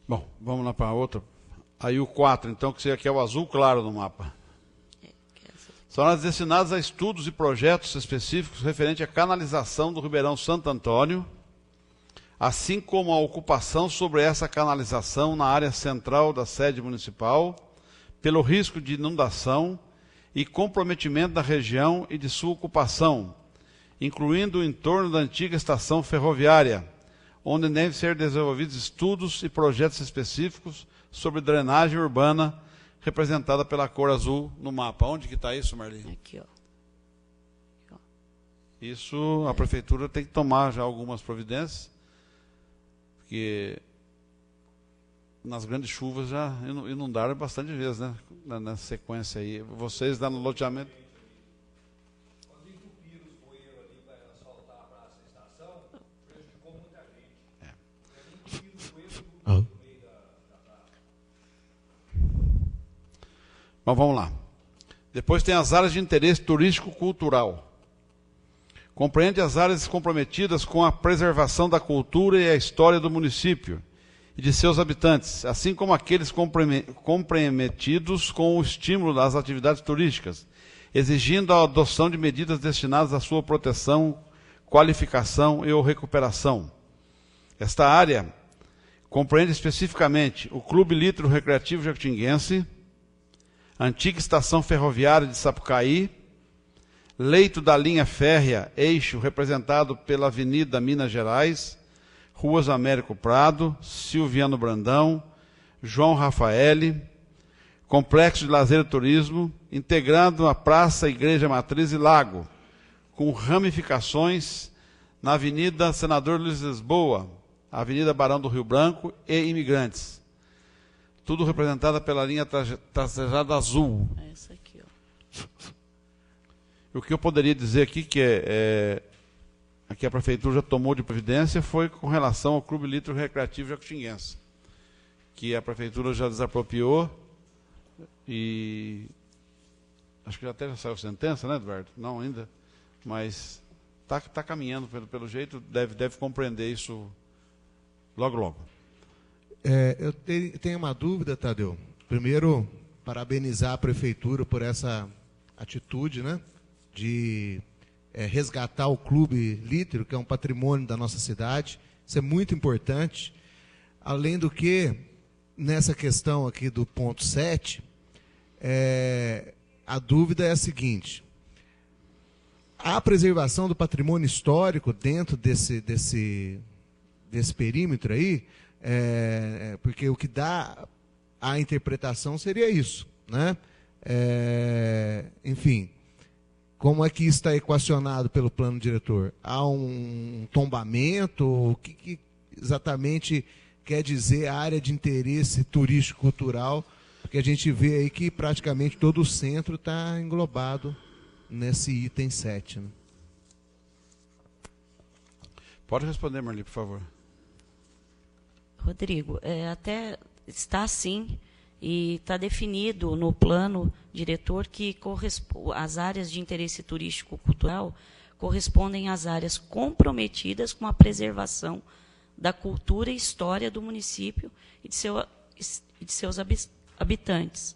Bom, vamos lá para a outra. Aí o 4, então, que é o azul claro no mapa. São áreas destinadas a estudos e projetos específicos referentes à canalização do Ribeirão Santo Antônio, assim como a ocupação sobre essa canalização na área central da sede municipal, pelo risco de inundação e comprometimento da região e de sua ocupação, incluindo o entorno da antiga estação ferroviária, onde devem ser desenvolvidos estudos e projetos específicos sobre drenagem urbana, representada pela cor azul no mapa. Onde que está isso, Marli? Aqui, ó. Isso a prefeitura tem que tomar já algumas providências, porque nas grandes chuvas já inundaram bastante vezes, né? Nessa sequência aí. Vocês lá no loteamento. Quando entupiram os bueiros ali para asfaltar a praça da estação, prejudicou muita gente. Entupiram os bueiros no meio da praça. Mas vamos lá. Depois tem as áreas de interesse turístico-cultural. Compreende as áreas comprometidas com a preservação da cultura e a história do município e de seus habitantes, assim como aqueles comprometidos com o estímulo das atividades turísticas, exigindo a adoção de medidas destinadas à sua proteção, qualificação e ou recuperação. Esta área compreende especificamente o Clube Litro Recreativo Jacutinguense, a antiga estação ferroviária de Sapucaí, leito da linha férrea eixo representado pela Avenida Minas Gerais, Ruas Américo Prado, Silviano Brandão, João Rafaeli, complexo de lazer e turismo, integrando a Praça Igreja Matriz e Lago, com ramificações na Avenida Senador Luiz Lisboa, Avenida Barão do Rio Branco e Imigrantes. Tudo representado pela linha tracejada azul. Essa aqui, ó. O que eu poderia dizer aqui que a prefeitura já tomou de providência foi com relação ao Clube Litro Recreativo Jacutinguense, que a prefeitura já desapropriou e acho que até já saiu sentença, né, Eduardo? Não ainda, mas está caminhando pelo jeito, deve compreender isso logo, logo. Eu tenho uma dúvida, Tadeu. Primeiro, parabenizar a prefeitura por essa atitude, né, de resgatar o Clube Litro, que é um patrimônio da nossa cidade. Isso é muito importante. Além do que, nessa questão aqui do ponto 7, a dúvida é a seguinte: a preservação do patrimônio histórico dentro desse perímetro aí, porque o que dá a interpretação seria isso, né? Enfim, como é que isso está equacionado pelo plano diretor? Há um tombamento? O que exatamente quer dizer a área de interesse turístico-cultural? Porque a gente vê aí que praticamente todo o centro está englobado nesse item 7. Né? Pode responder, Marli, por favor. Rodrigo, até está sim, e está definido no plano diretor que as áreas de interesse turístico-cultural correspondem às áreas comprometidas com a preservação da cultura e história do município e de seus habitantes,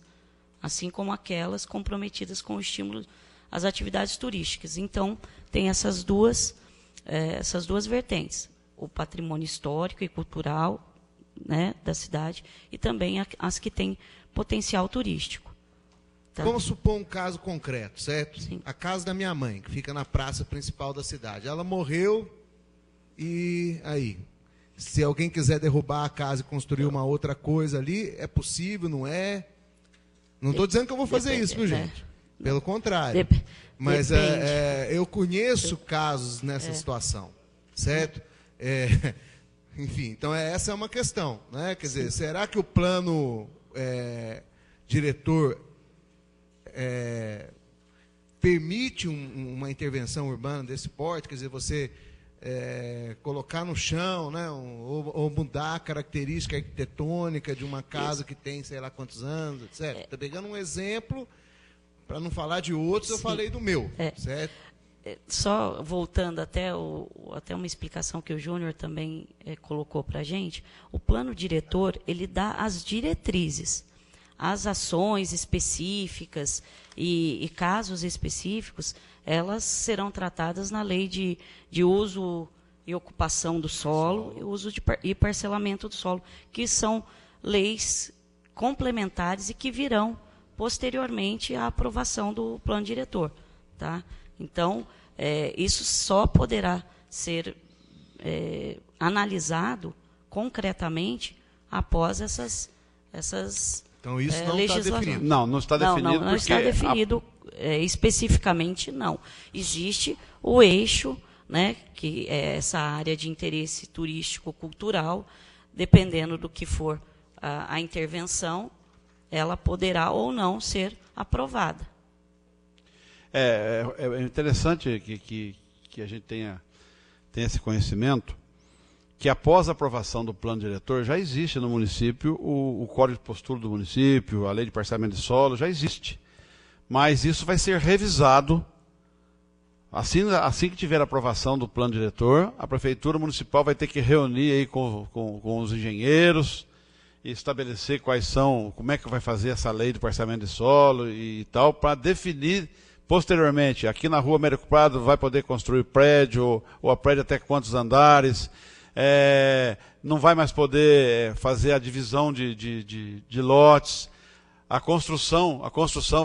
assim como aquelas comprometidas com o estímulo às atividades turísticas. Então, tem essas duas vertentes, o patrimônio histórico e cultural, né, da cidade, e também as que têm potencial turístico. Tá? Vamos supor um caso concreto, certo? Sim. A casa da minha mãe, que fica na praça principal da cidade. Ela morreu e aí? Se alguém quiser derrubar a casa e construir uma outra coisa ali, é possível, não é? Não estou dizendo que eu vou fazer isso, viu, gente? Pelo contrário. Mas eu conheço casos nessa situação, certo? Enfim, então essa é uma questão, né? Quer dizer, será que o plano diretor permite uma intervenção urbana desse porte? Quer dizer, você colocar no chão, né? Ou mudar a característica arquitetônica de uma casa que tem sei lá quantos anos, etc. Estou pegando um exemplo, para não falar de outros, eu falei do meu, certo? Só voltando até uma explicação que o Júnior também colocou para a gente, o plano diretor, ele dá as diretrizes, as ações específicas e casos específicos, elas serão tratadas na lei de uso e ocupação do solo, e uso e parcelamento do solo, que são leis complementares e que virão posteriormente à aprovação do plano diretor. Tá? Então, isso só poderá ser analisado concretamente após essas Então, isso não está definido. Não está definido. Não está definido especificamente, não. Existe o eixo, né, que é essa área de interesse turístico-cultural, dependendo do que for a intervenção, ela poderá ou não ser aprovada. É interessante que a gente tenha esse conhecimento, que após a aprovação do plano diretor, já existe no município o Código de Postura do município, a lei de parcelamento de solo, já existe. Mas isso vai ser revisado, assim que tiver a aprovação do plano diretor, a Prefeitura Municipal vai ter que reunir aí com os engenheiros e estabelecer como é que vai fazer essa lei de parcelamento de solo e tal, para definir posteriormente, aqui na rua Américo Prado vai poder construir prédio, ou a prédio até quantos andares, não vai mais poder fazer a divisão de lotes, a construção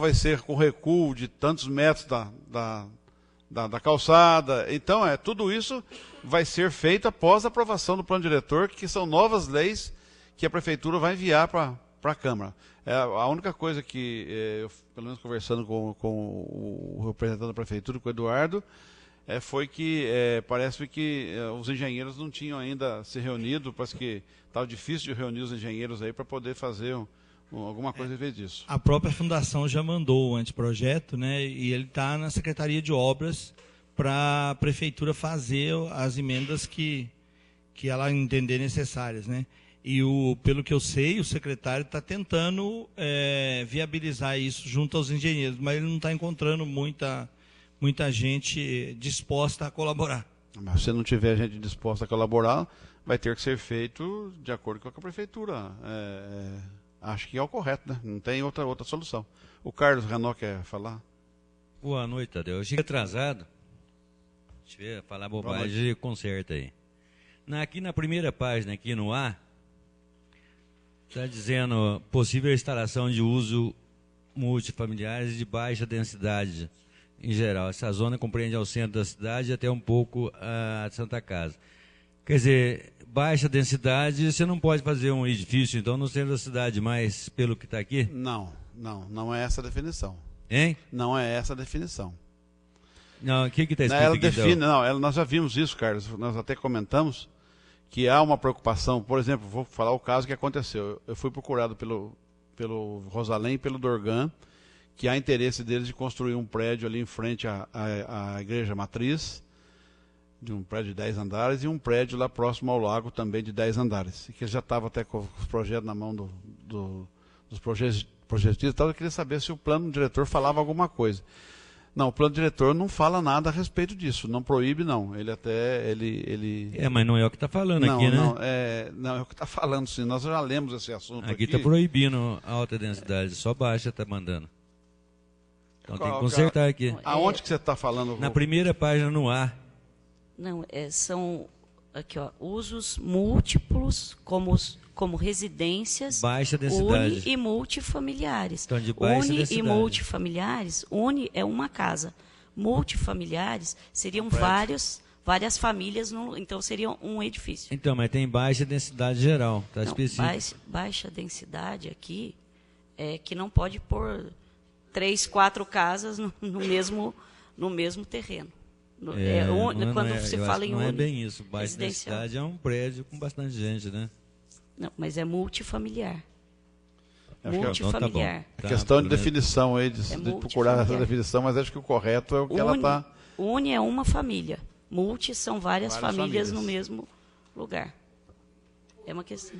vai ser com recuo de tantos metros da calçada. Então, tudo isso vai ser feito após a aprovação do plano diretor, que são novas leis que a Prefeitura vai enviar para a Câmara. A única coisa que, eu, pelo menos conversando com o representante da Prefeitura, com o Eduardo, foi que parece que os engenheiros não tinham ainda se reunido, parece que estava difícil de reunir os engenheiros aí para poder fazer alguma coisa em vez disso. A própria Fundação já mandou o anteprojeto, né, e ele está na Secretaria de Obras para a Prefeitura fazer as emendas que ela entender necessárias, né? E, pelo que eu sei, o secretário está tentando viabilizar isso junto aos engenheiros, mas ele não está encontrando muita gente disposta a colaborar. Mas se não tiver gente disposta a colaborar, vai ter que ser feito de acordo com o que a Prefeitura acho que é o correto, né? Não tem outra solução. O Carlos Renault quer falar? Boa noite, Tadeu. Eu cheguei atrasado. Deixa eu falar bobagem e conserta aí. Aqui na primeira página, aqui no A, está dizendo possível instalação de uso multifamiliares de baixa densidade em geral. Essa zona compreende ao centro da cidade até um pouco a Santa Casa. Quer dizer, baixa densidade, você não pode fazer um edifício, então, no centro da cidade, mas pelo que está aqui? Não é essa a definição. Hein? Não é essa a definição. Não, o que está escrito ela aqui? Define, então? Nós já vimos isso, Carlos, nós até comentamos que há uma preocupação. Por exemplo, vou falar o caso que aconteceu. Eu fui procurado pelo Rosalém e pelo Dorgan, que há interesse deles de construir um prédio ali em frente à Igreja Matriz, de um prédio de 10 andares, e um prédio lá próximo ao lago também de 10 andares. E que já estava até com os projetos na mão dos projetistas e tal. Eu queria saber se o plano diretor falava alguma coisa. Não, o plano diretor não fala nada a respeito disso, não proíbe, não. Ele até... mas não é o que está falando aqui, né? Não, é o que está falando, sim. Nós já lemos esse assunto aqui. Aqui está proibindo a alta densidade, só baixa está mandando. Então tem que consertar aqui. Aonde que você está falando? Na primeira página, no A. Não, são aqui, usos múltiplos, como residências, baixa densidade. uni e multifamiliares. Então, de baixa densidade. E multifamiliares, uni é uma casa. Multifamiliares seriam várias famílias, então seriam um edifício. Então, mas tem baixa densidade geral, está específico. Baixa densidade aqui é que não pode pôr 3, 4 casas no mesmo terreno. Quando você fala em não é bem isso. Baixa densidade é um prédio com bastante gente, né? Não, mas é multifamiliar. Multifamiliar. Então, tá questão de definição aí, de procurar essa definição, mas acho que o correto é o que ela está... Uni é uma família. Multi são várias famílias no mesmo lugar. É uma questão.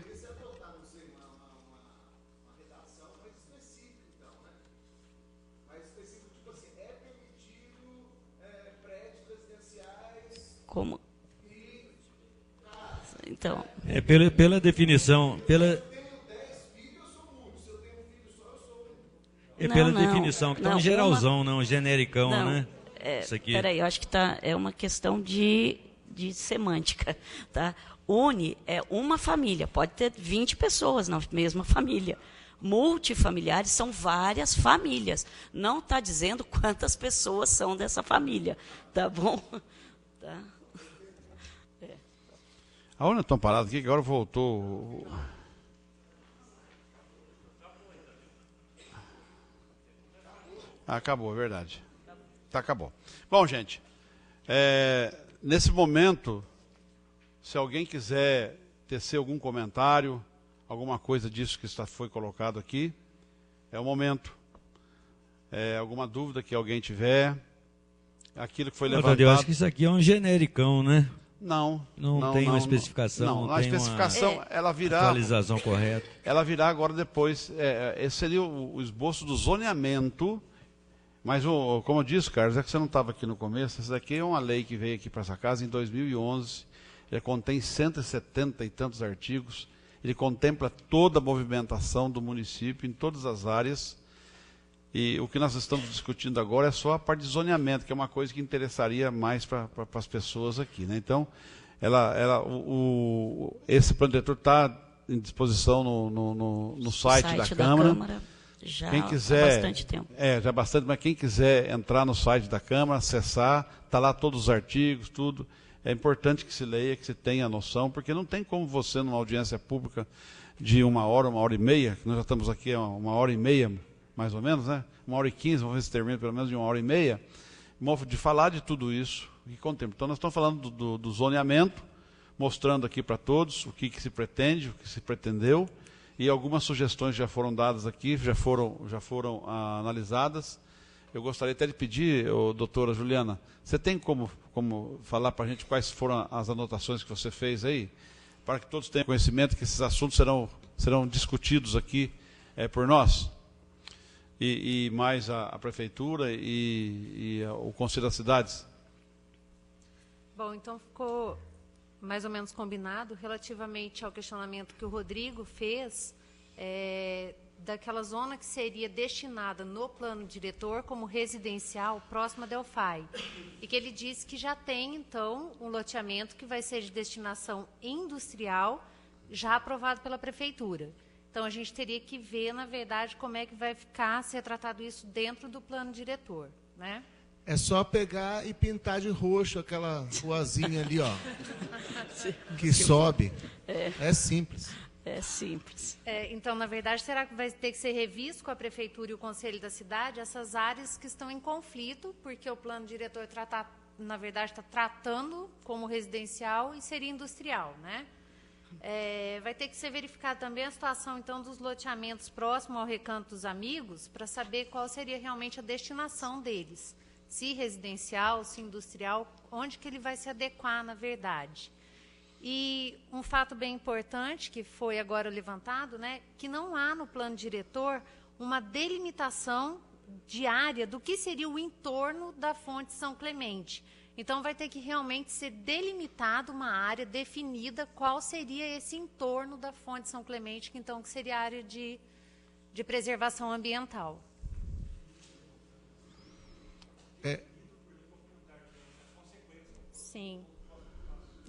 Como? Então. Pela definição. Pela definição, que está um geralzão, não, um genericão, né? Isso aqui. Peraí, eu acho que é uma questão de semântica. Tá? Uni é uma família, pode ter 20 pessoas na mesma família. multifamiliares são várias famílias. Não está dizendo quantas pessoas são dessa família, tá bom? Tá. Aonde estão parados aqui, que agora voltou... Acabou, é verdade. Tá, acabou. Bom, gente, nesse momento, se alguém quiser tecer algum comentário, alguma coisa disso que foi colocado aqui, é o momento. Alguma dúvida que alguém tiver, aquilo que foi levantado... Eu acho que isso aqui é um genericão, né? Não tem uma especificação. Não, a especificação, ela virá... Atualização correta. Ela virá agora depois. Esse seria o esboço do zoneamento. Mas, como eu disse, Carlos, é que você não estava aqui no começo, essa daqui é uma lei que veio aqui para essa casa em 2011, ele contém 170 e tantos artigos, ele contempla toda a movimentação do município em todas as áreas, e o que nós estamos discutindo agora é só a parte de zoneamento, que é uma coisa que interessaria mais para as pessoas aqui, né? Então, esse plano diretor está em disposição no site da Câmara. Já quem quiser, há bastante tempo. Já há bastante, mas quem quiser entrar no site da Câmara, acessar, está lá todos os artigos, tudo. É importante que se leia, que se tenha noção, porque não tem como você, numa audiência pública de 1 hora, 1h30, que nós já estamos aqui há 1h30, mais ou menos, né? 1h15, vamos ver se termina pelo menos de 1h30, de falar de tudo isso que contempla. Então, nós estamos falando do zoneamento, mostrando aqui para todos o que se pretende, o que se pretendeu, e algumas sugestões já foram dadas aqui, já foram analisadas. Eu gostaria até de pedir, doutora Juliana, você tem como falar para a gente quais foram as anotações que você fez aí, para que todos tenham conhecimento que esses assuntos serão discutidos aqui por nós, e mais a Prefeitura e o Conselho das Cidades? Bom, então ficou mais ou menos combinado relativamente ao questionamento que o Rodrigo fez, daquela zona que seria destinada no plano diretor como residencial próxima a Delphi. E que ele disse que já tem, então, um loteamento que vai ser de destinação industrial, já aprovado pela Prefeitura. Então, a gente teria que ver, na verdade, como é que vai ficar, ser tratado isso dentro do plano diretor, né? É só pegar e pintar de roxo aquela ruazinha ali, ó, que sobe. É simples. É simples. Então, na verdade, será que vai ter que ser revisto com a Prefeitura e o Conselho da Cidade essas áreas que estão em conflito, porque o plano diretor, na verdade, está tratando como residencial e seria industrial, né? Vai ter que ser verificada também a situação, então, dos loteamentos próximos ao Recanto dos Amigos, para saber qual seria realmente a destinação deles. Se residencial, se industrial, onde que ele vai se adequar, na verdade. E um fato bem importante, que foi agora levantado, né, que não há no plano diretor uma delimitação de área do que seria o entorno da fonte São Clemente. Então, vai ter que realmente ser delimitada uma área definida qual seria esse entorno da fonte São Clemente, que então que seria a área de preservação ambiental. Sim,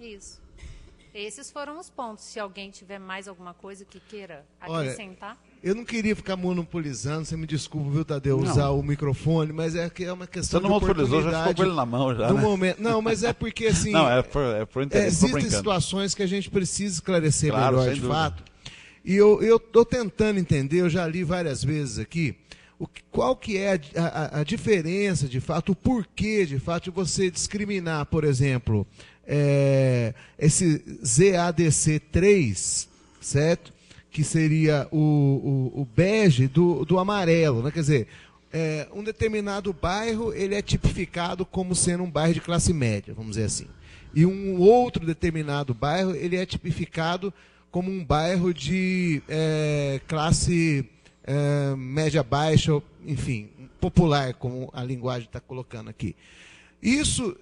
isso. Esses foram os pontos. Se alguém tiver mais alguma coisa que queira acrescentar. Olha, eu não queria ficar monopolizando, você me desculpa, viu, Tadeu, usar o microfone, mas é que é uma questão de oportunidade. Você não monopolizou, já ficou com ele na mão já, do né? momento. Não, mas é porque assim... Não, é por interesse. Existem situações que a gente precisa esclarecer melhor, de dúvida. fato. E eu estou tentando entender, eu já li várias vezes aqui, qual que é a diferença, de fato, o porquê, de fato, de você discriminar, por exemplo, esse ZADC 3, certo? Que seria o bege do amarelo, né? Quer dizer, um determinado bairro ele é tipificado como sendo um bairro de classe média, vamos dizer assim. E um outro determinado bairro ele é tipificado como um bairro de classe média-baixa, enfim, popular, como a linguagem está colocando aqui. Isso,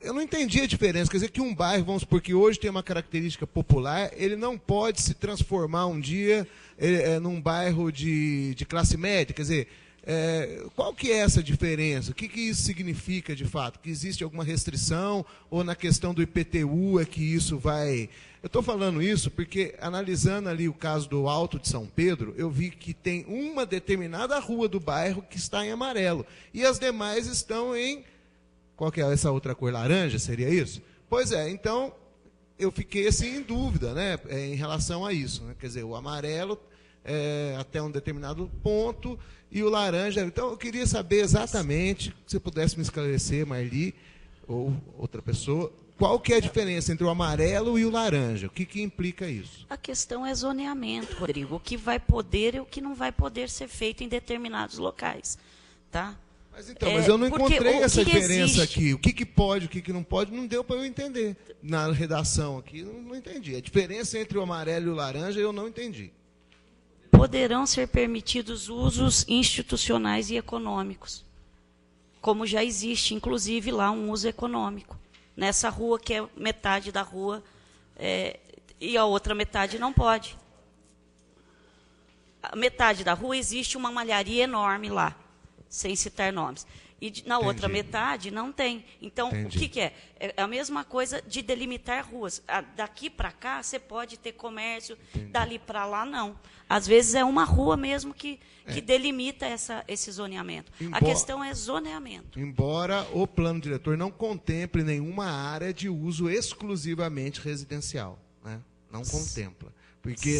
eu não entendi a diferença. Quer dizer que um bairro, vamos supor que hoje tem uma característica popular, ele não pode se transformar um dia num bairro de classe média. Quer dizer, Qual que é essa diferença? O que isso significa de fato? Que existe alguma restrição ou na questão do IPTU é que isso vai... Eu estou falando isso porque, analisando ali o caso do Alto de São Pedro, eu vi que tem uma determinada rua do bairro que está em amarelo e as demais estão em... Qual que é essa outra cor? Laranja, seria isso? Pois é, então eu fiquei assim em dúvida, né, em relação a isso, né? Quer dizer, o amarelo até um determinado ponto e o laranja. Então eu queria saber exatamente, se você pudesse me esclarecer, Marli, ou outra pessoa, qual que é a diferença entre o amarelo e o laranja? O que implica isso? A questão é zoneamento, Rodrigo. O que vai poder e o que não vai poder ser feito em determinados locais, tá? Mas eu não encontrei essa diferença existe... aqui. O que pode, o que não pode, não deu para eu entender. Na redação aqui, não entendi. A diferença entre o amarelo e o laranja, eu não entendi. Poderão ser permitidos usos institucionais e econômicos, como já existe, inclusive, lá um uso econômico. Nessa rua, que é metade da rua, e a outra metade não pode. A metade da rua existe uma malharia enorme lá, sem citar nomes. E na outra metade não tem. Então, o que é? É a mesma coisa de delimitar ruas. Daqui para cá, você pode ter comércio, dali para lá, não. Às vezes é uma rua mesmo que delimita esse zoneamento. A questão é zoneamento. Embora o plano diretor não contemple nenhuma área de uso exclusivamente residencial, né? Não contempla. Porque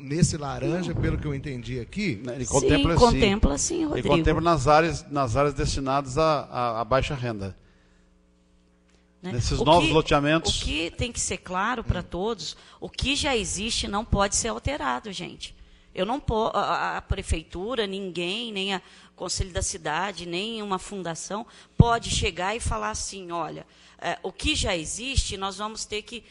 nesse laranja, pelo que eu entendi aqui... Ele contempla, sim, contempla sim, Rodrigo. Ele contempla nas áreas destinadas a baixa renda. Né? Nesses novos loteamentos... O que tem que ser claro para todos, o que já existe não pode ser alterado, gente. Eu não a prefeitura, ninguém, nem a Conselho da Cidade, nem uma fundação, pode chegar e falar assim, olha, o que já existe, nós vamos ter que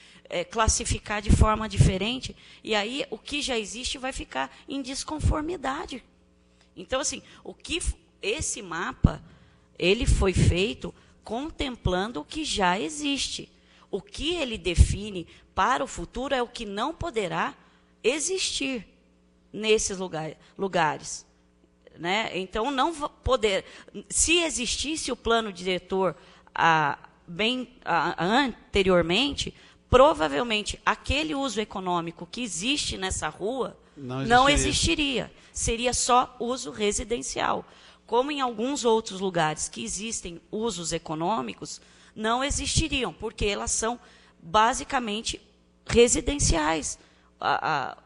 classificar de forma diferente, e aí o que já existe vai ficar em desconformidade. Então, assim, esse mapa, ele foi feito contemplando o que já existe. O que ele define para o futuro é o que não poderá existir nesses lugares. Né? Então, não poder... Se existisse o plano diretor anteriormente, provavelmente aquele uso econômico que existe nessa rua não existiria. Seria só uso residencial. Como em alguns outros lugares que existem usos econômicos, não existiriam, porque elas são basicamente residenciais.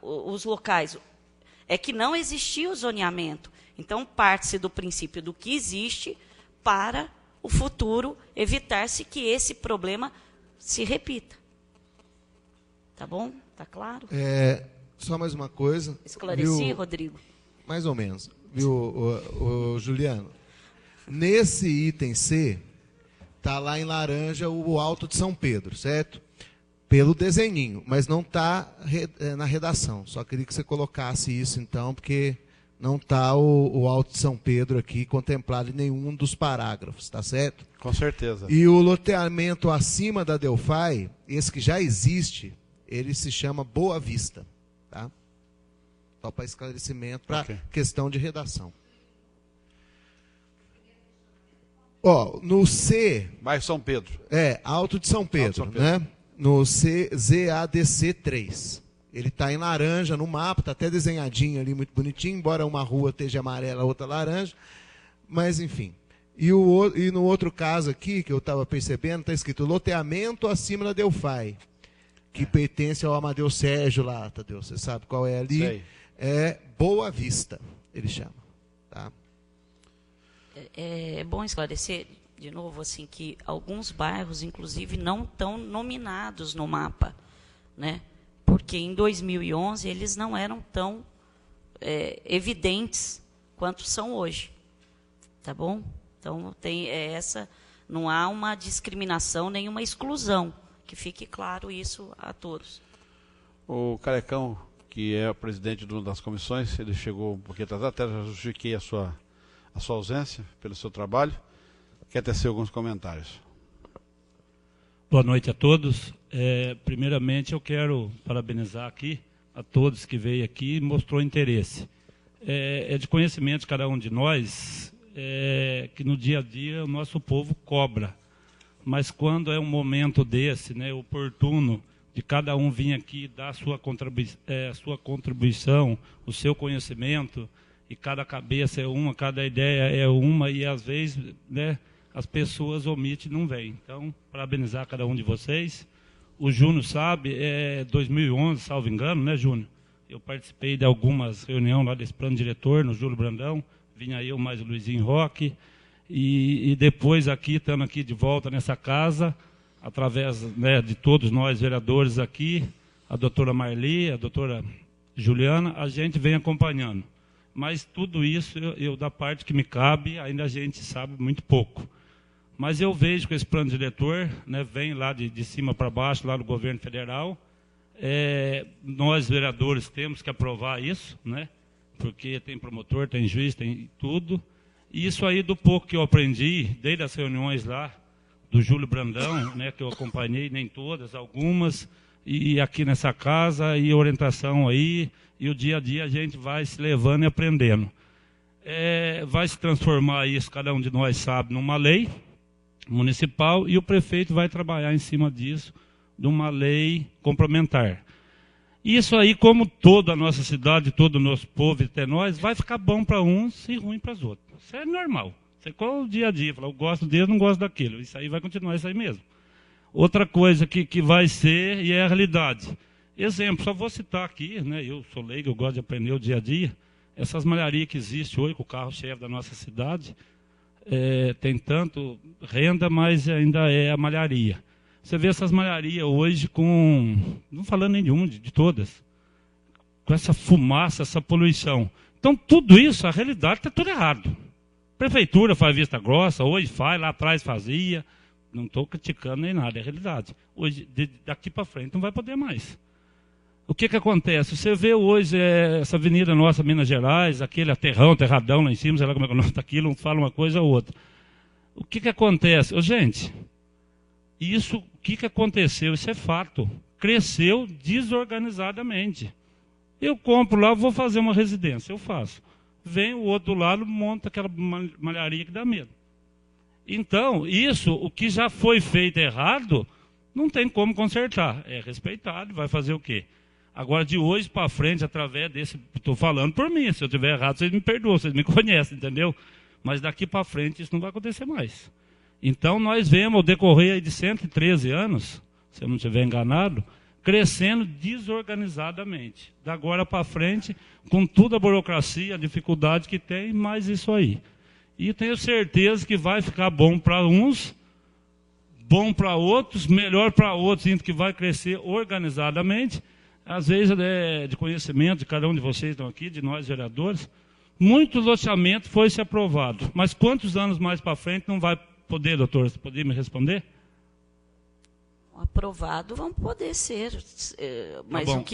Os locais. É que não existia o zoneamento. Então, parte-se do princípio do que existe para o futuro evitar-se que esse problema se repita. Tá bom? Tá claro? Só mais uma coisa. Esclareci, Rodrigo? Mais ou menos. Viu, Juliano? Nesse item C, está lá em laranja o Alto de São Pedro, certo? Pelo desenhinho, mas não está na redação. Só queria que você colocasse isso, então, porque não está o Alto de São Pedro aqui contemplado em nenhum dos parágrafos, tá certo? Com certeza. E o loteamento acima da Delphi, esse que já existe, ele se chama Boa Vista, tá? Só para esclarecimento, para questão de redação. No C... Bairro São Pedro. Alto de São Pedro, né? No ZADC 3. Ele está em laranja no mapa, está até desenhadinho ali, muito bonitinho, embora uma rua esteja amarela, outra laranja. Mas, enfim. E no outro caso aqui, que eu estava percebendo, está escrito loteamento acima da Delphi, que pertence ao Amadeu Sérgio lá, Tadeu. Você sabe qual é ali? Sei. É Boa Vista, ele chama. Tá? É bom esclarecer, de novo, assim, que alguns bairros, inclusive, não estão nominados no mapa, né? Porque em 2011 eles não eram tão evidentes quanto são hoje. Tá bom? Então, não há uma discriminação, nem uma exclusão. Que fique claro isso a todos. O Carecão, que é o presidente de uma das comissões, ele chegou um pouquinho atrasado, até já justifiquei a sua ausência pelo seu trabalho. Quer tecer alguns comentários. Boa noite a todos. Primeiramente, eu quero parabenizar aqui a todos que veio aqui e mostrou interesse. é de conhecimento de cada um de nós que no dia a dia o nosso povo cobra. Mas quando é um momento desse, né, oportuno, de cada um vir aqui dar a sua contribuição, o seu conhecimento, e cada cabeça é uma, cada ideia é uma, e às vezes, né, as pessoas omitem e não vêm. Então, parabenizar cada um de vocês. O Júnior sabe, 2011, salvo engano, né, Júnior? Eu participei de algumas reuniões lá desse plano diretor, no Júlio Brandão, vinha eu mais o Luizinho Roque, e depois aqui, estando aqui de volta nessa casa, através, né, de todos nós vereadores aqui, a doutora Marli, a doutora Juliana, a gente vem acompanhando. Mas tudo isso, eu da parte que me cabe, ainda a gente sabe muito pouco. Mas eu vejo que esse plano diretor, né, vem lá de cima para baixo, lá do governo federal. Nós, vereadores, temos que aprovar isso, né, porque tem promotor, tem juiz, tem tudo. E isso aí, do pouco que eu aprendi, desde as reuniões lá, do Júlio Brandão, né, que eu acompanhei, nem todas, algumas, e aqui nessa casa, e orientação aí, e o dia a dia a gente vai se levando e aprendendo. Vai se transformar isso, cada um de nós sabe, numa lei municipal, e o prefeito vai trabalhar em cima disso, de uma lei complementar. Isso aí, como toda a nossa cidade, todo o nosso povo, até nós, vai ficar bom para uns e ruim para os outros. Isso é normal. Você qual o dia a dia, fala, eu gosto dele, não gosto daquilo. Isso aí vai continuar isso aí mesmo. Outra coisa que vai ser, e é a realidade. Exemplo, só vou citar aqui, né, eu sou leigo, eu gosto de aprender o dia a dia. Essas malharias que existem hoje, com o carro-chefe da nossa cidade, tem tanto renda, mas ainda é a malharia. Você vê essas malharias hoje com, não falando nenhum, de todas, com essa fumaça, essa poluição. Então, tudo isso, a realidade está tudo errado. Prefeitura faz vista grossa, hoje faz, lá atrás fazia. Não estou criticando nem nada, é a realidade. Hoje, daqui para frente, não vai poder mais. O que acontece? Você vê hoje essa avenida nossa, Minas Gerais, aquele aterradão lá em cima, sei lá como é que é o nome daquilo, um fala uma coisa ou outra. O que acontece? Gente, isso, o que aconteceu? Isso é fato. Cresceu desorganizadamente. Eu compro lá, vou fazer uma residência, eu faço. Vem o outro do lado, monta aquela malharia que dá medo. Então, isso, o que já foi feito errado, não tem como consertar. É respeitado, vai fazer o quê? Agora, de hoje para frente, através desse... Estou falando por mim, se eu estiver errado, vocês me perdoam, vocês me conhecem, entendeu? Mas daqui para frente isso não vai acontecer mais. Então, nós vemos, ao decorrer aí de 113 anos, se eu não estiver enganado, crescendo desorganizadamente. Da agora para frente, com toda a burocracia, a dificuldade que tem, mais isso aí. E tenho certeza que vai ficar bom para uns, bom para outros, melhor para outros, que vai crescer organizadamente. Às vezes, de conhecimento de cada um de vocês estão aqui, de nós vereadores, muito loteamento foi se aprovado. Mas quantos anos mais para frente não vai poder, doutor? Você poderia me responder? Aprovado vão poder ser, mas bom,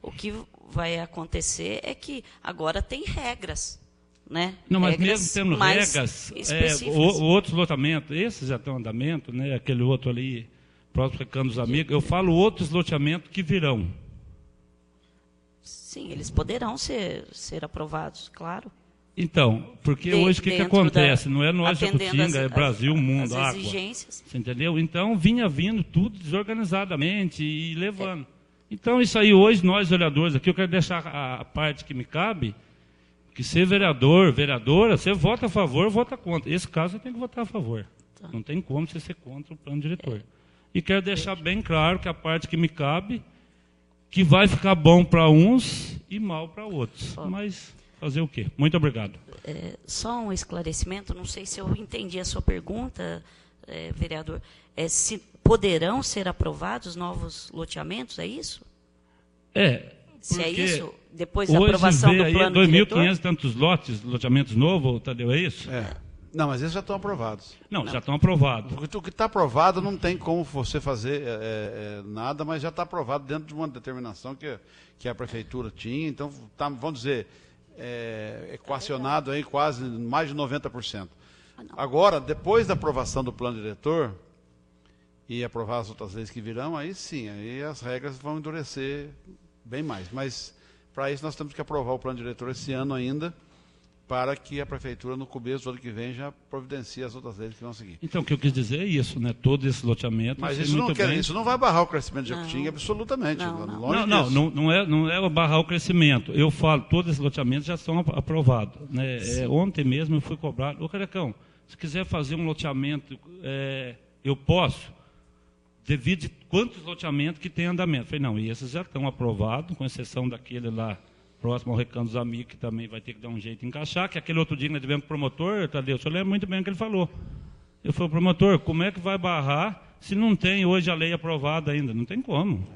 o que vai acontecer é que agora tem regras, né? Não, mas regras mesmo tendo regras, outros loteamentos, esses já estão em andamento, né? Aquele outro ali, próximo Recanto dos Amigos, eu falo outros loteamentos que virão. Sim, eles poderão ser aprovados, claro. Então, porque hoje o que acontece? Não é nós Jacutinga, é Brasil, mundo, água. Exigências. Você entendeu? Então, vinha vindo tudo desorganizadamente e levando. Então, isso aí hoje, nós vereadores aqui, eu quero deixar a parte que me cabe, que ser vereador, vereadora, você vota a favor ou vota contra. Esse caso, você tem que votar a favor. Tá. Não tem como você ser contra o plano diretor. E quero deixar bem claro que a parte que me cabe, que vai ficar bom para uns e mal para outros. Mas... fazer o quê? Muito obrigado. Só um esclarecimento, não sei se eu entendi a sua pergunta, vereador. Se poderão ser aprovados novos loteamentos, é isso? Se é isso, depois da aprovação do plano diretor? 2.500 tantos loteamentos novos, Tadeu, é isso? Não, mas esses já estão aprovados. Não, já estão aprovados. O que está aprovado não tem como você fazer nada, mas já está aprovado dentro de uma determinação que a prefeitura tinha. Então, vamos dizer... equacionado aí quase mais de 90%. Agora, depois da aprovação do plano diretor e aprovar as outras leis que virão, aí sim, aí as regras vão endurecer bem mais. Mas Para isso, nós temos que aprovar o plano diretor esse ano ainda, para que a Prefeitura, no começo do ano que vem, já providencie as outras leis que vão seguir. Então, o que eu quis dizer é isso, né? Todo esse loteamento... Mas isso não vai barrar o crescimento de Jacutinga, absolutamente. Não é barrar o crescimento. Eu falo, todos esses loteamentos já estão aprovados. Né? Ontem mesmo eu fui cobrado. Ô, Carecão, se quiser fazer um loteamento, eu posso, devido de quantos loteamentos que tem andamento. Eu falei, não, e esses já estão aprovados, com exceção daquele lá, próximo ao Recanto dos Amigos, que também vai ter que dar um jeito de encaixar, que aquele outro dia que nós tivemos promotor, Tadeu, o senhor lembra muito bem o que ele falou. Eu falei, promotor, como é que vai barrar se não tem hoje a lei aprovada ainda? Não tem como.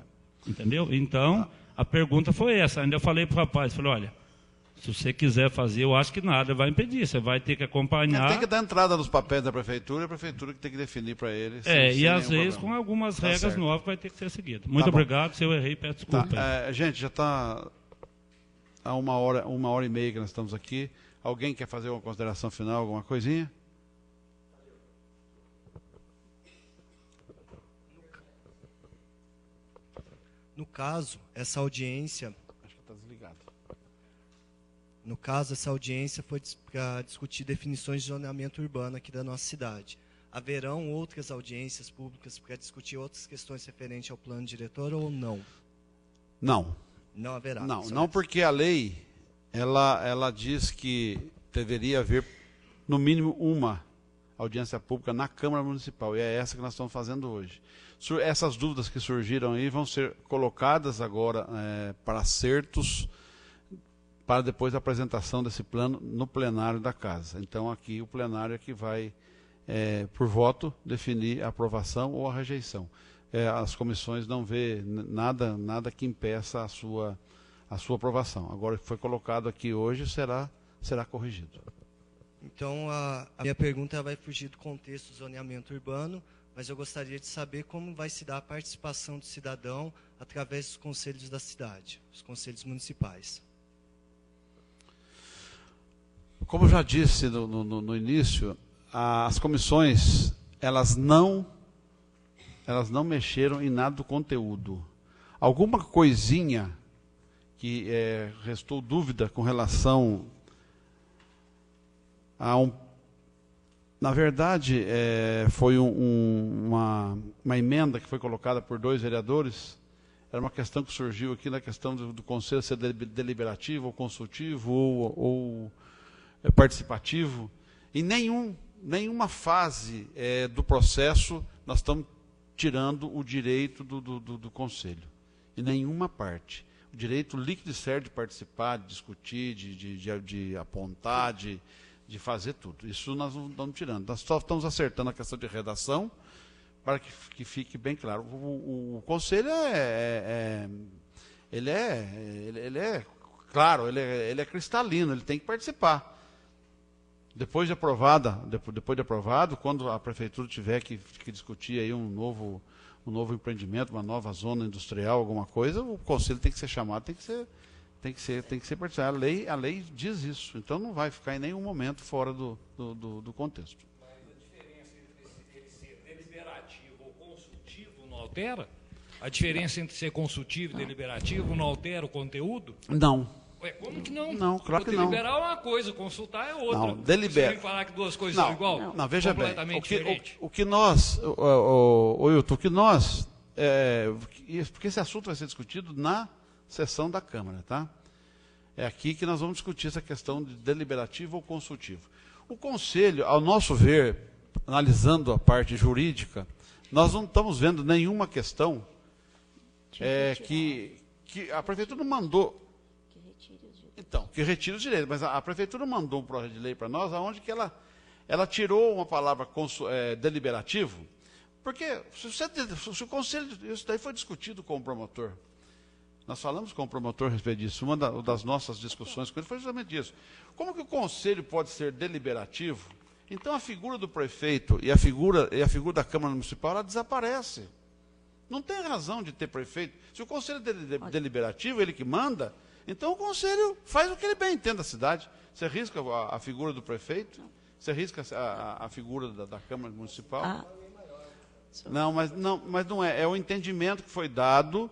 Entendeu? Então, a pergunta foi essa. Ainda eu falei para o rapaz, falei, olha, se você quiser fazer, eu acho que nada vai impedir. Você vai ter que acompanhar. Tem que dar entrada nos papéis da Prefeitura, e a Prefeitura que tem que definir para ele. E às vezes com algumas regras novas que vai ter que ser seguidas. Muito obrigado, se eu errei, peço desculpa. Gente, já está há uma hora e meia que nós estamos aqui. Alguém quer fazer uma consideração final, alguma coisinha? No caso, essa audiência... Acho que está desligado. No caso, essa audiência foi para discutir definições de zoneamento urbano aqui da nossa cidade. Haverão outras audiências públicas para discutir outras questões referentes ao plano diretor ou não? Não. Não haverá. Não, porque a lei, ela diz que deveria haver, no mínimo, uma audiência pública na Câmara Municipal, e é essa que nós estamos fazendo hoje. Essas dúvidas que surgiram aí vão ser colocadas agora para acertos, para depois da apresentação desse plano no plenário da Casa. Então, aqui o plenário é que vai, por voto, definir a aprovação ou a rejeição. As comissões não vê nada que impeça a sua aprovação. Agora, o que foi colocado aqui hoje será corrigido. Então, a minha pergunta vai fugir do contexto do zoneamento urbano, mas eu gostaria de saber como vai se dar a participação do cidadão através dos conselhos da cidade, os conselhos municipais. Como eu já disse no início, as comissões, elas não mexeram em nada do conteúdo. Alguma coisinha que restou dúvida com relação a na verdade, foi uma emenda que foi colocada por 2 vereadores. Era uma questão que surgiu aqui na questão do conselho ser deliberativo, ou consultivo, ou participativo. Em nenhuma fase do processo nós estamos tirando o direito do conselho. Em nenhuma parte. O direito líquido e certo de participar, de discutir, de apontar, de fazer tudo. Isso nós não estamos tirando. Nós só estamos acertando a questão de redação para que fique bem claro. O conselho ele é claro, ele é cristalino, ele tem que participar. Depois de aprovado, quando a prefeitura tiver que discutir aí um novo empreendimento, uma nova zona industrial, alguma coisa, o conselho tem que ser chamado, tem que ser participado. A lei diz isso, então não vai ficar em nenhum momento fora do contexto. Mas a diferença entre ele ser deliberativo ou consultivo não altera? A diferença entre ser consultivo e deliberativo não altera o conteúdo? Não. Ué, como que não? Não, claro que não. Deliberar é uma coisa, consultar é outra. Não, delibera. Você vem falar que duas coisas são igual? Não, veja bem. Diferente. O que nós, Wilton, o que nós, porque esse assunto vai ser discutido na sessão da Câmara, tá? É aqui que nós vamos discutir essa questão de deliberativo ou consultivo. O Conselho, ao nosso ver, analisando a parte jurídica, nós não estamos vendo nenhuma questão que a Prefeitura não mandou. Então, que retire os direitos, mas a Prefeitura mandou um projeto de lei para nós, onde que ela tirou uma palavra deliberativo, porque se o Conselho, isso daí foi discutido com o promotor. Nós falamos com o promotor a respeito disso. Uma das nossas discussões com ele foi justamente isso. Como que o Conselho pode ser deliberativo? Então a figura do prefeito e a figura da Câmara Municipal, ela desaparece. Não tem razão de ter prefeito. Se o Conselho é deliberativo, ele que manda, então o Conselho faz o que ele bem entende da cidade. Você risca a figura do prefeito, você risca a figura da Câmara Municipal. Não, mas não é. É o entendimento que foi dado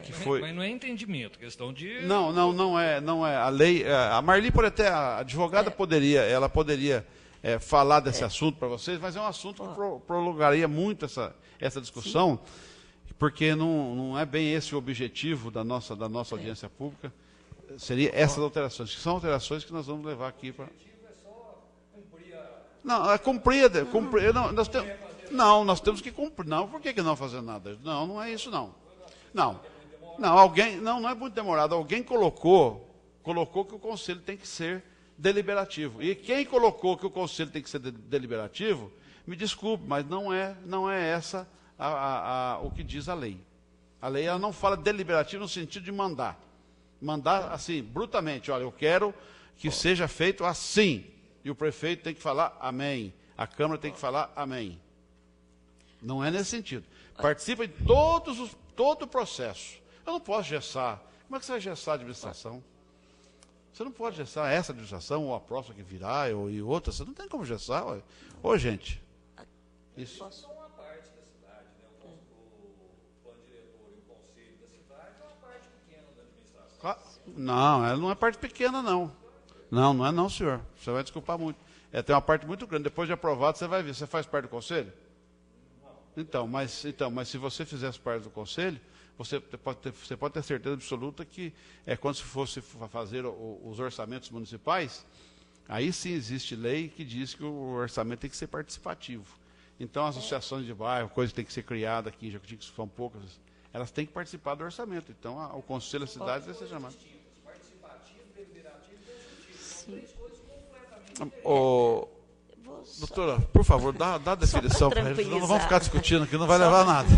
que foi... Mas não é entendimento, questão de... Não é. A lei, a Marli pode até, a advogada poderia falar desse assunto para vocês, mas é um assunto que prolongaria muito essa discussão, porque não é bem esse o objetivo da nossa audiência pública, seria essas alterações, que são alterações que nós vamos levar aqui para... Não, é cumprir, nós temos que cumprir. Não, por que não fazer nada? Não é isso, não. Não, não é muito demorado. Alguém colocou que o conselho tem que ser deliberativo. E quem colocou que o conselho tem que ser deliberativo, me desculpe, mas não é essa o que diz a lei. A lei ela não fala deliberativo no sentido de mandar. Mandar assim, brutamente, olha, eu quero que seja feito assim. E o prefeito tem que falar amém. A Câmara tem que falar amém. Não é nesse sentido. Participa de todo o processo. Eu não posso gessar. Como é que você vai gessar a administração? Você não pode gessar essa administração, ou a próxima que virá, e outra. Você não tem como gessar. Ô, gente. Isso. Só uma parte da cidade, né? O plano diretor e o conselho da cidade é uma parte pequena da administração. Não, ela não é parte pequena, não. Não é não, senhor. Você vai desculpar muito. Tem uma parte muito grande. Depois de aprovado, você vai ver. Você faz parte do conselho? Então, mas se você fizesse parte do conselho, você pode ter certeza absoluta que quando se fosse fazer os orçamentos municipais, aí sim existe lei que diz que o orçamento tem que ser participativo. Então, as associações de bairro, coisas que tem que ser criada aqui, já que são poucas, elas têm que participar do orçamento. Então, o conselho da cidade vai ser chamado. Doutora, por favor, dá a definição para eles. Não vamos ficar discutindo aqui, não vai levar a nada.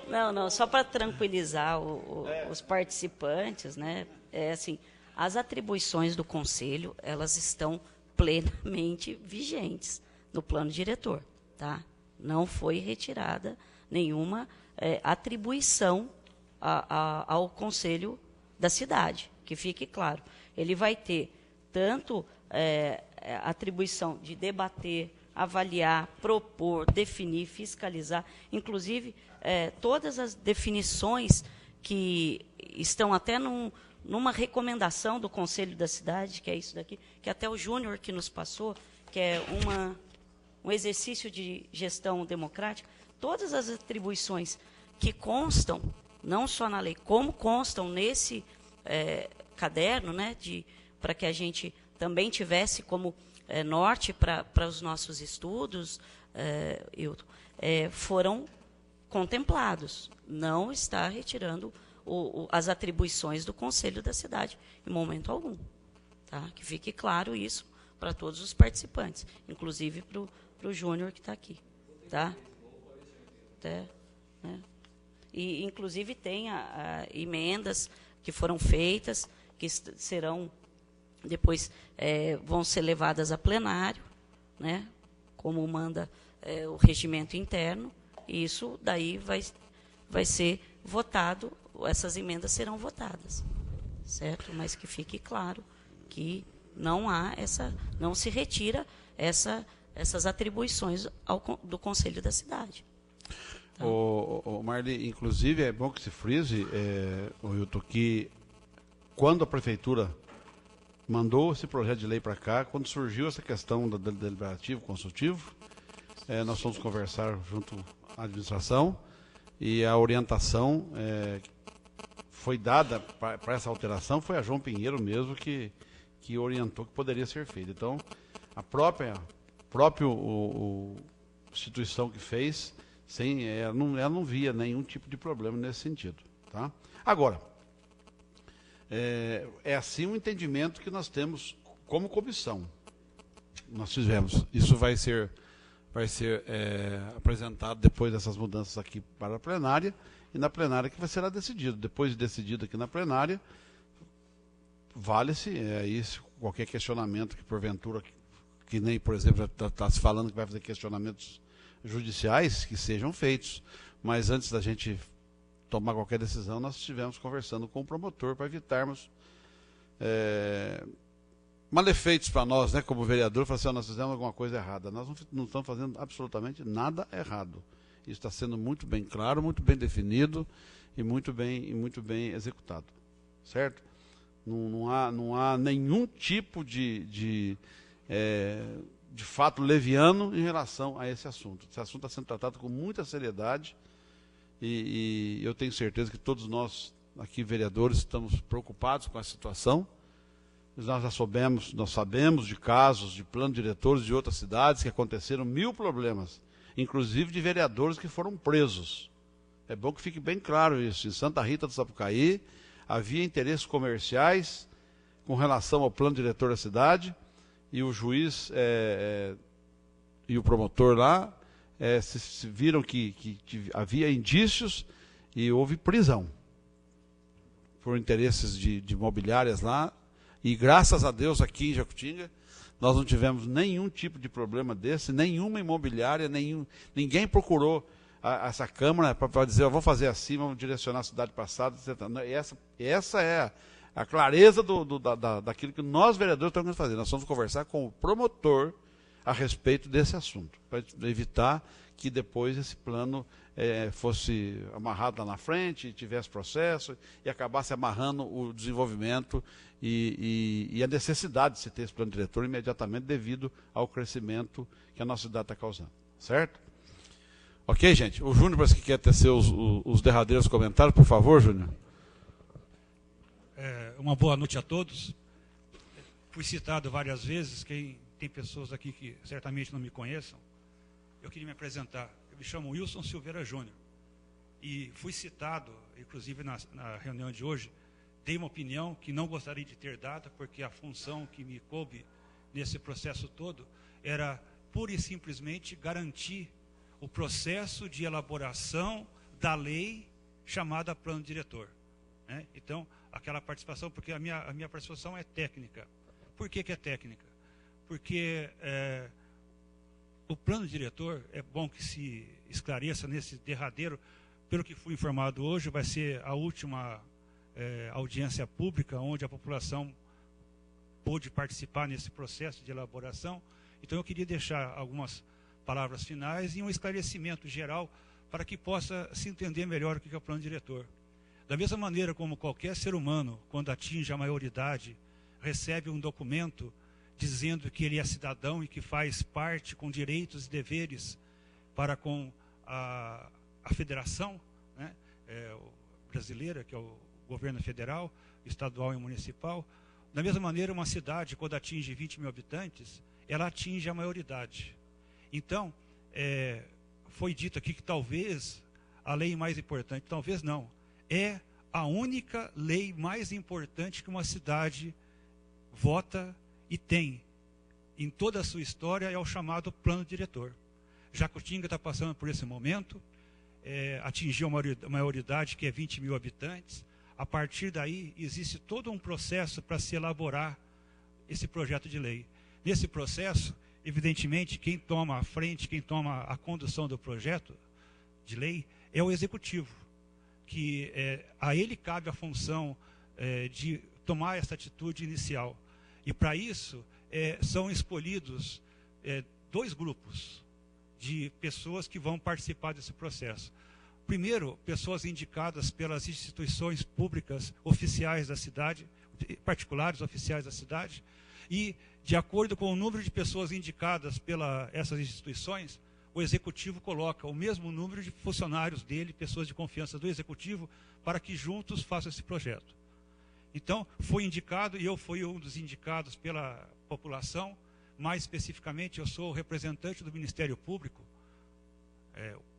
Não, só para tranquilizar os participantes, né? Assim, as atribuições do Conselho, elas estão plenamente vigentes no plano diretor, tá? Não foi retirada nenhuma atribuição ao Conselho da cidade, que fique claro. Ele vai ter tanto atribuição de debater, avaliar, propor, definir, fiscalizar, inclusive todas as definições que estão até numa recomendação do Conselho da Cidade, que é isso daqui, que até o Júnior que nos passou, que é um exercício de gestão democrática, todas as atribuições que constam, não só na lei, como constam nesse caderno, né, para que a gente também tivesse como norte para os nossos estudos, foram contemplados. Não está retirando as atribuições do Conselho da Cidade, em momento algum. Tá? Que fique claro isso para todos os participantes, inclusive para o Júnior que está aqui. Tá? Né? E, inclusive, tem emendas que foram feitas, que serão, depois, vão ser levadas a plenário, né, como manda o regimento interno, e isso daí vai ser votado, essas emendas serão votadas, certo? Mas que fique claro que não se retira essas atribuições do Conselho da Cidade. Tá? Marli, inclusive, é bom que se frise, Hilton, que quando a prefeitura mandou esse projeto de lei para cá, quando surgiu essa questão do deliberativo consultivo, nós fomos conversar junto à administração e a orientação foi dada para essa alteração, foi a João Pinheiro mesmo que orientou que poderia ser feito. Então, a própria instituição que fez, ela não via nenhum tipo de problema nesse sentido. Tá? Agora, é assim um entendimento que nós temos como comissão. Nós fizemos. Isso vai ser apresentado depois dessas mudanças aqui para a plenária, e na plenária que vai ser decidido. Depois de decidido aqui na plenária, vale-se qualquer questionamento que porventura, que nem, por exemplo, está se falando que vai fazer questionamentos judiciais, que sejam feitos. Mas antes da gente tomar qualquer decisão, nós estivemos conversando com o promotor para evitarmos malefeitos para nós, né, como vereador, falar assim, nós fizemos alguma coisa errada. Nós não estamos fazendo absolutamente nada errado. Isso está sendo muito bem claro, muito bem definido, e muito bem executado, certo? Não há nenhum tipo de fato leviano em relação a esse assunto. Esse assunto está sendo tratado com muita seriedade e eu tenho certeza que todos nós aqui, vereadores, estamos preocupados com a situação. Nós sabemos de casos de plano diretores de outras cidades que aconteceram 1000 problemas, inclusive de vereadores que foram presos. É bom que fique bem claro isso. Em Santa Rita do Sapucaí, havia interesses comerciais com relação ao plano diretor da cidade, e o juiz e o promotor lá se viram que havia indícios e houve prisão por interesses de imobiliárias lá. E graças a Deus aqui em Jacutinga nós não tivemos nenhum tipo de problema desse, nenhuma imobiliária, ninguém procurou essa Câmara para dizer, vamos fazer assim, vamos direcionar a cidade passada, etc. Essa é a clareza daquilo que nós, vereadores, estamos fazer. Nós vamos conversar com o promotor a respeito desse assunto, para evitar que depois esse plano fosse amarrado lá na frente, tivesse processo e acabasse amarrando o desenvolvimento e a necessidade de se ter esse plano diretor imediatamente devido ao crescimento que a nossa cidade está causando. Certo? Ok, gente? O Júnior parece que quer tecer os derradeiros comentários. Por favor, Júnior. Uma boa noite a todos. Fui citado várias vezes, tem pessoas aqui que certamente não me conheçam. Eu queria me apresentar. Eu me chamo Wilson Silveira Júnior. E fui citado, inclusive na reunião de hoje, dei uma opinião que não gostaria de ter dado, porque a função que me coube nesse processo todo era pura e simplesmente garantir o processo de elaboração da lei chamada plano diretor. Né? Então, aquela participação, porque a minha participação é técnica. Por que é técnica? Porque o plano diretor, é bom que se esclareça nesse derradeiro, pelo que fui informado hoje, vai ser a última audiência pública onde a população pôde participar nesse processo de elaboração. Então eu queria deixar algumas palavras finais e um esclarecimento geral para que possa se entender melhor o que é o plano diretor. Da mesma maneira como qualquer ser humano, quando atinge a maioridade, recebe um documento dizendo que ele é cidadão e que faz parte com direitos e deveres para com a federação, né, brasileira, que é o governo federal, estadual e municipal. Da mesma maneira, uma cidade, quando atinge 20 mil habitantes, ela atinge a maioridade. Então, foi dito aqui que talvez a lei mais importante, talvez não, é a única lei mais importante que uma cidade vota e tem em toda a sua história, é o chamado plano diretor. Jacutinga está passando por esse momento, atingiu a maioridade, que é 20 mil habitantes. A partir daí, existe todo um processo para se elaborar esse projeto de lei. Nesse processo, evidentemente, quem toma a frente, quem toma a condução do projeto de lei é o executivo, que a ele cabe a função de tomar essa atitude inicial. E para isso, são escolhidos 2 grupos de pessoas que vão participar desse processo. Primeiro, pessoas indicadas pelas instituições públicas oficiais da cidade, particulares oficiais da cidade, e, de acordo com o número de pessoas indicadas pelas essas instituições, o executivo coloca o mesmo número de funcionários dele, pessoas de confiança do executivo, para que juntos façam esse projeto. Então, foi indicado, e eu fui um dos indicados pela população. Mais especificamente, eu sou o representante do Ministério Público,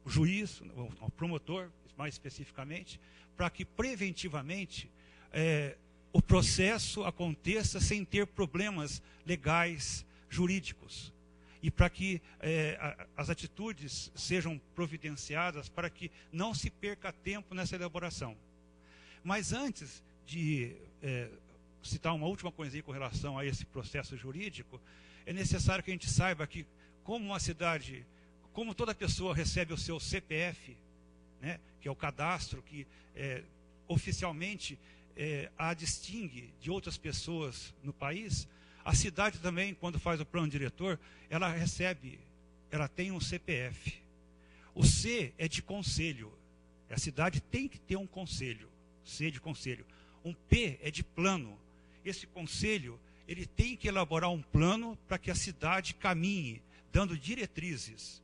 o juiz, o promotor, mais especificamente, para que preventivamente o processo aconteça sem ter problemas legais, jurídicos, e para que as atitudes sejam providenciadas para que não se perca tempo nessa elaboração. Mas antes de citar uma última coisa aí com relação a esse processo jurídico, é necessário que a gente saiba que, como uma cidade, como toda pessoa recebe o seu CPF, né, que é o cadastro que oficialmente a distingue de outras pessoas no país, a cidade também, quando faz o plano diretor, ela tem um CPF. O C é de conselho, A cidade tem que ter um conselho, C de conselho. Um P é de plano. Esse conselho, ele tem que elaborar um plano para que a cidade caminhe, dando diretrizes.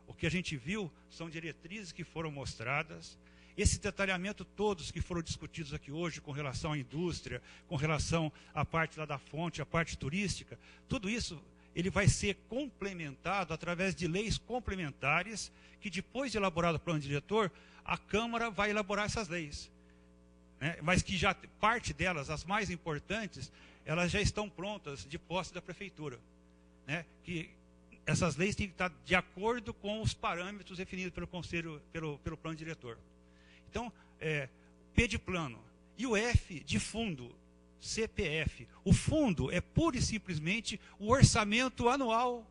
O que a gente viu são diretrizes que foram mostradas. Esse detalhamento todos que foram discutidos aqui hoje com relação à indústria, com relação à parte lá da fonte, à parte turística, tudo isso ele vai ser complementado através de leis complementares que depois de elaborado o plano diretor, a Câmara vai elaborar essas leis. Né? Mas que já parte delas, as mais importantes, elas já estão prontas de posse da Prefeitura. Né? Que essas leis têm que estar de acordo com os parâmetros definidos pelo Conselho, pelo plano diretor. Então, P de plano. E o F de fundo, CPF. O fundo é pura e simplesmente o orçamento anual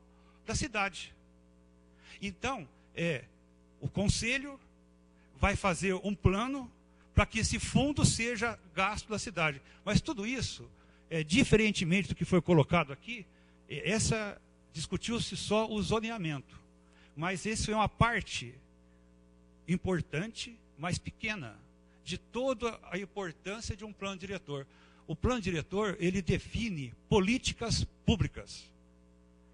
da cidade. Então, o Conselho vai fazer um plano para que esse fundo seja gasto da cidade. Mas tudo isso, diferentemente do que foi colocado aqui, discutiu-se só o zoneamento. Mas isso é uma parte importante, mas pequena, de toda a importância de um plano diretor. O plano diretor, ele define políticas públicas.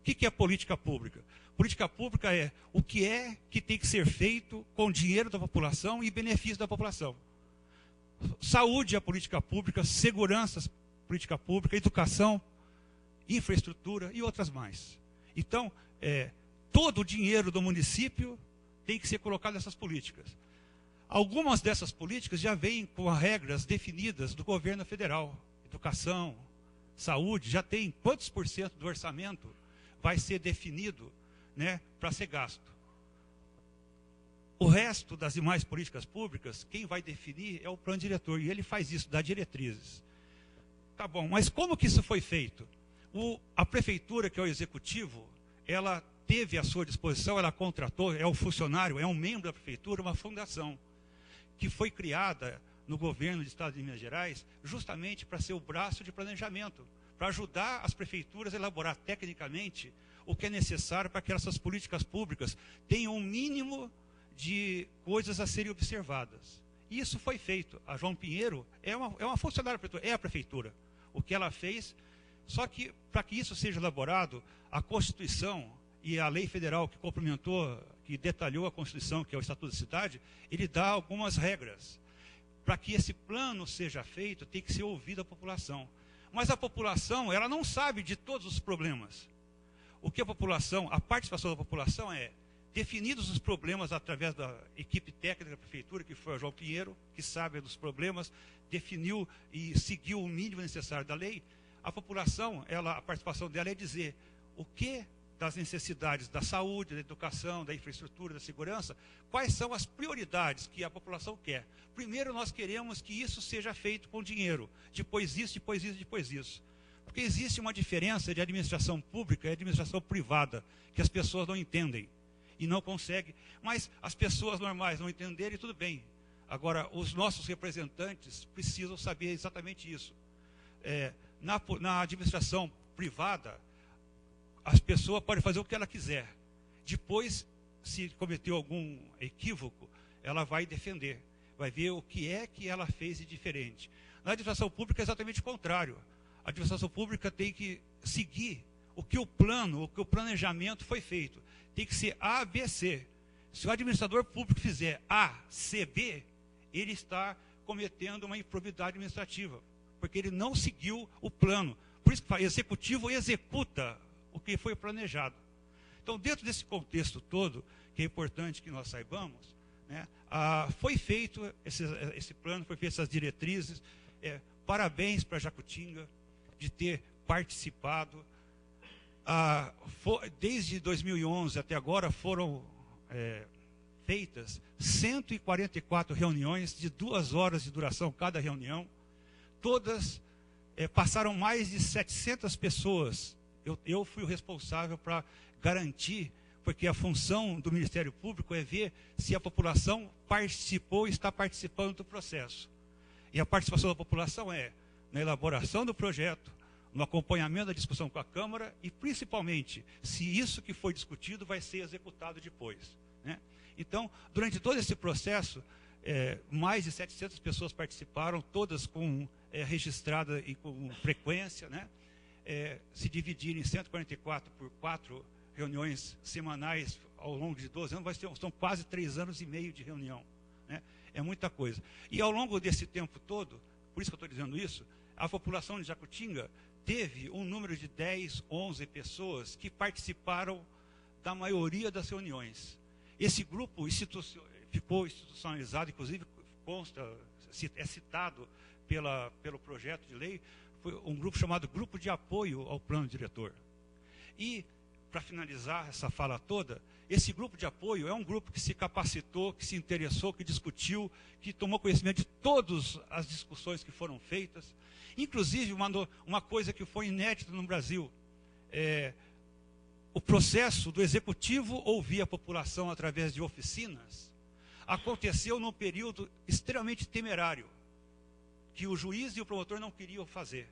O que é política pública? Política pública é o que tem que ser feito com o dinheiro da população e benefício da população. Saúde é política pública, segurança é política pública, educação, infraestrutura e outras mais. Então, todo o dinheiro do município tem que ser colocado nessas políticas. Algumas dessas políticas já vêm com as regras definidas do governo federal. Educação, saúde, já tem quantos por cento do orçamento vai ser definido, né, para ser gasto. O resto das demais políticas públicas, quem vai definir é o plano diretor, e ele faz isso, dá diretrizes. Tá bom, mas como que isso foi feito? A prefeitura, que é o executivo, ela teve à sua disposição, ela contratou, é um funcionário, é um membro da prefeitura, uma fundação, que foi criada no governo do Estado de Minas Gerais, justamente para ser o braço de planejamento, para ajudar as prefeituras a elaborar tecnicamente o que é necessário para que essas políticas públicas tenham um mínimo de coisas a serem observadas. E isso foi feito. A João Pinheiro é uma funcionária da prefeitura, é a prefeitura. O que ela fez, só que para que isso seja elaborado, a Constituição e a lei federal que complementou, que detalhou a Constituição, que é o Estatuto da Cidade, ele dá algumas regras. Para que esse plano seja feito, tem que ser ouvida a população. Mas a população, ela não sabe de todos os problemas. O que a participação da população definidos os problemas através da equipe técnica da prefeitura, que foi o João Pinheiro, que sabe dos problemas, definiu e seguiu o mínimo necessário da lei. A população, a participação dela é dizer o que das necessidades da saúde, da educação, da infraestrutura, da segurança, quais são as prioridades que a população quer. Primeiro, nós queremos que isso seja feito com dinheiro, depois isso, depois isso, depois isso. Porque existe uma diferença de administração pública e administração privada, que as pessoas não entendem e não conseguem. Mas as pessoas normais não entenderem, tudo bem. Agora, os nossos representantes precisam saber exatamente isso. Na administração privada, as pessoas podem fazer o que ela quiser. Depois, se cometeu algum equívoco, ela vai defender. Vai ver o que ela fez de diferente. Na administração pública é exatamente o contrário. A administração pública tem que seguir o que o planejamento foi feito. Tem que ser A, B, C. Se o administrador público fizer A, C, B, ele está cometendo uma improbidade administrativa, porque ele não seguiu o plano. Por isso que o executivo executa o que foi planejado. Então, dentro desse contexto todo, que é importante que nós saibamos, né, foi feito esse plano, foi feito essas diretrizes. Parabéns para Jacutinga de ter participado. Desde 2011 até agora foram feitas 144 reuniões de 2 horas de duração cada reunião. Todas passaram mais de 700 pessoas. Eu fui o responsável para garantir, porque a função do Ministério Público é ver se a população participou e está participando do processo. E a participação da população na elaboração do projeto, no acompanhamento da discussão com a Câmara e, principalmente, se isso que foi discutido vai ser executado depois. Né? Então, durante todo esse processo, mais de 700 pessoas participaram, todas com registrada e com frequência, né? Se dividir em 144 por 4 reuniões semanais ao longo de 12 anos, são quase 3 anos e meio de reunião, né? É muita coisa. E ao longo desse tempo todo, por isso que eu estou dizendo isso, a população de Jacutinga teve um número de 10, 11 pessoas que participaram da maioria das reuniões. Esse grupo ficou institucionalizado, inclusive é citado pelo projeto de lei, foi um grupo chamado Grupo de Apoio ao Plano Diretor. E, para finalizar essa fala toda, esse grupo de apoio é um grupo que se capacitou, que se interessou, que discutiu, que tomou conhecimento de todas as discussões que foram feitas. Inclusive, uma coisa que foi inédita no Brasil, o processo do executivo ouvir a população através de oficinas aconteceu num período extremamente temerário, que o juiz e o promotor não queriam fazer.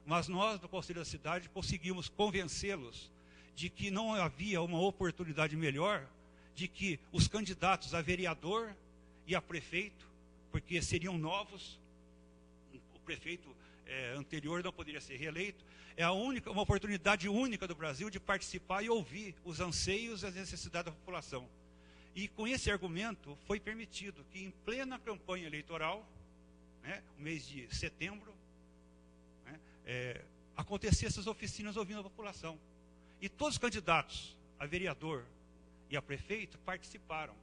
Mas nós, do Conselho da Cidade, conseguimos convencê-los de que não havia uma oportunidade melhor de que os candidatos a vereador e a prefeito, porque seriam novos, o prefeito anterior não poderia ser reeleito, uma oportunidade única do Brasil de participar e ouvir os anseios e as necessidades da população. E com esse argumento foi permitido que em plena campanha eleitoral, né, o mês de setembro, né, acontecessem as oficinas ouvindo a população. E todos os candidatos a vereador e a prefeito participaram,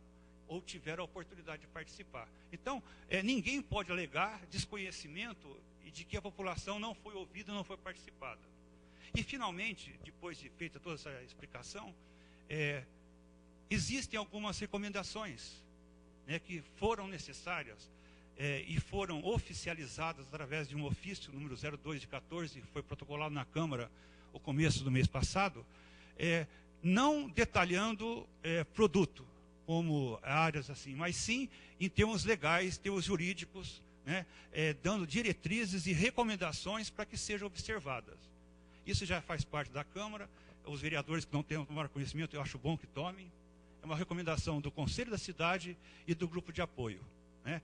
ou tiveram a oportunidade de participar. Então, ninguém pode alegar desconhecimento e de que a população não foi ouvida, não foi participada. E, finalmente, depois de feita toda essa explicação, existem algumas recomendações, né, que foram necessárias e foram oficializadas através de um ofício, número 02 de 14, que foi protocolado na Câmara no começo do mês passado, não detalhando produto, como áreas assim, mas sim em termos legais, termos jurídicos, né, dando diretrizes e recomendações para que sejam observadas. Isso já faz parte da Câmara. Os vereadores que não tomaram conhecimento, eu acho bom que tomem. É uma recomendação do Conselho da Cidade e do Grupo de Apoio, né,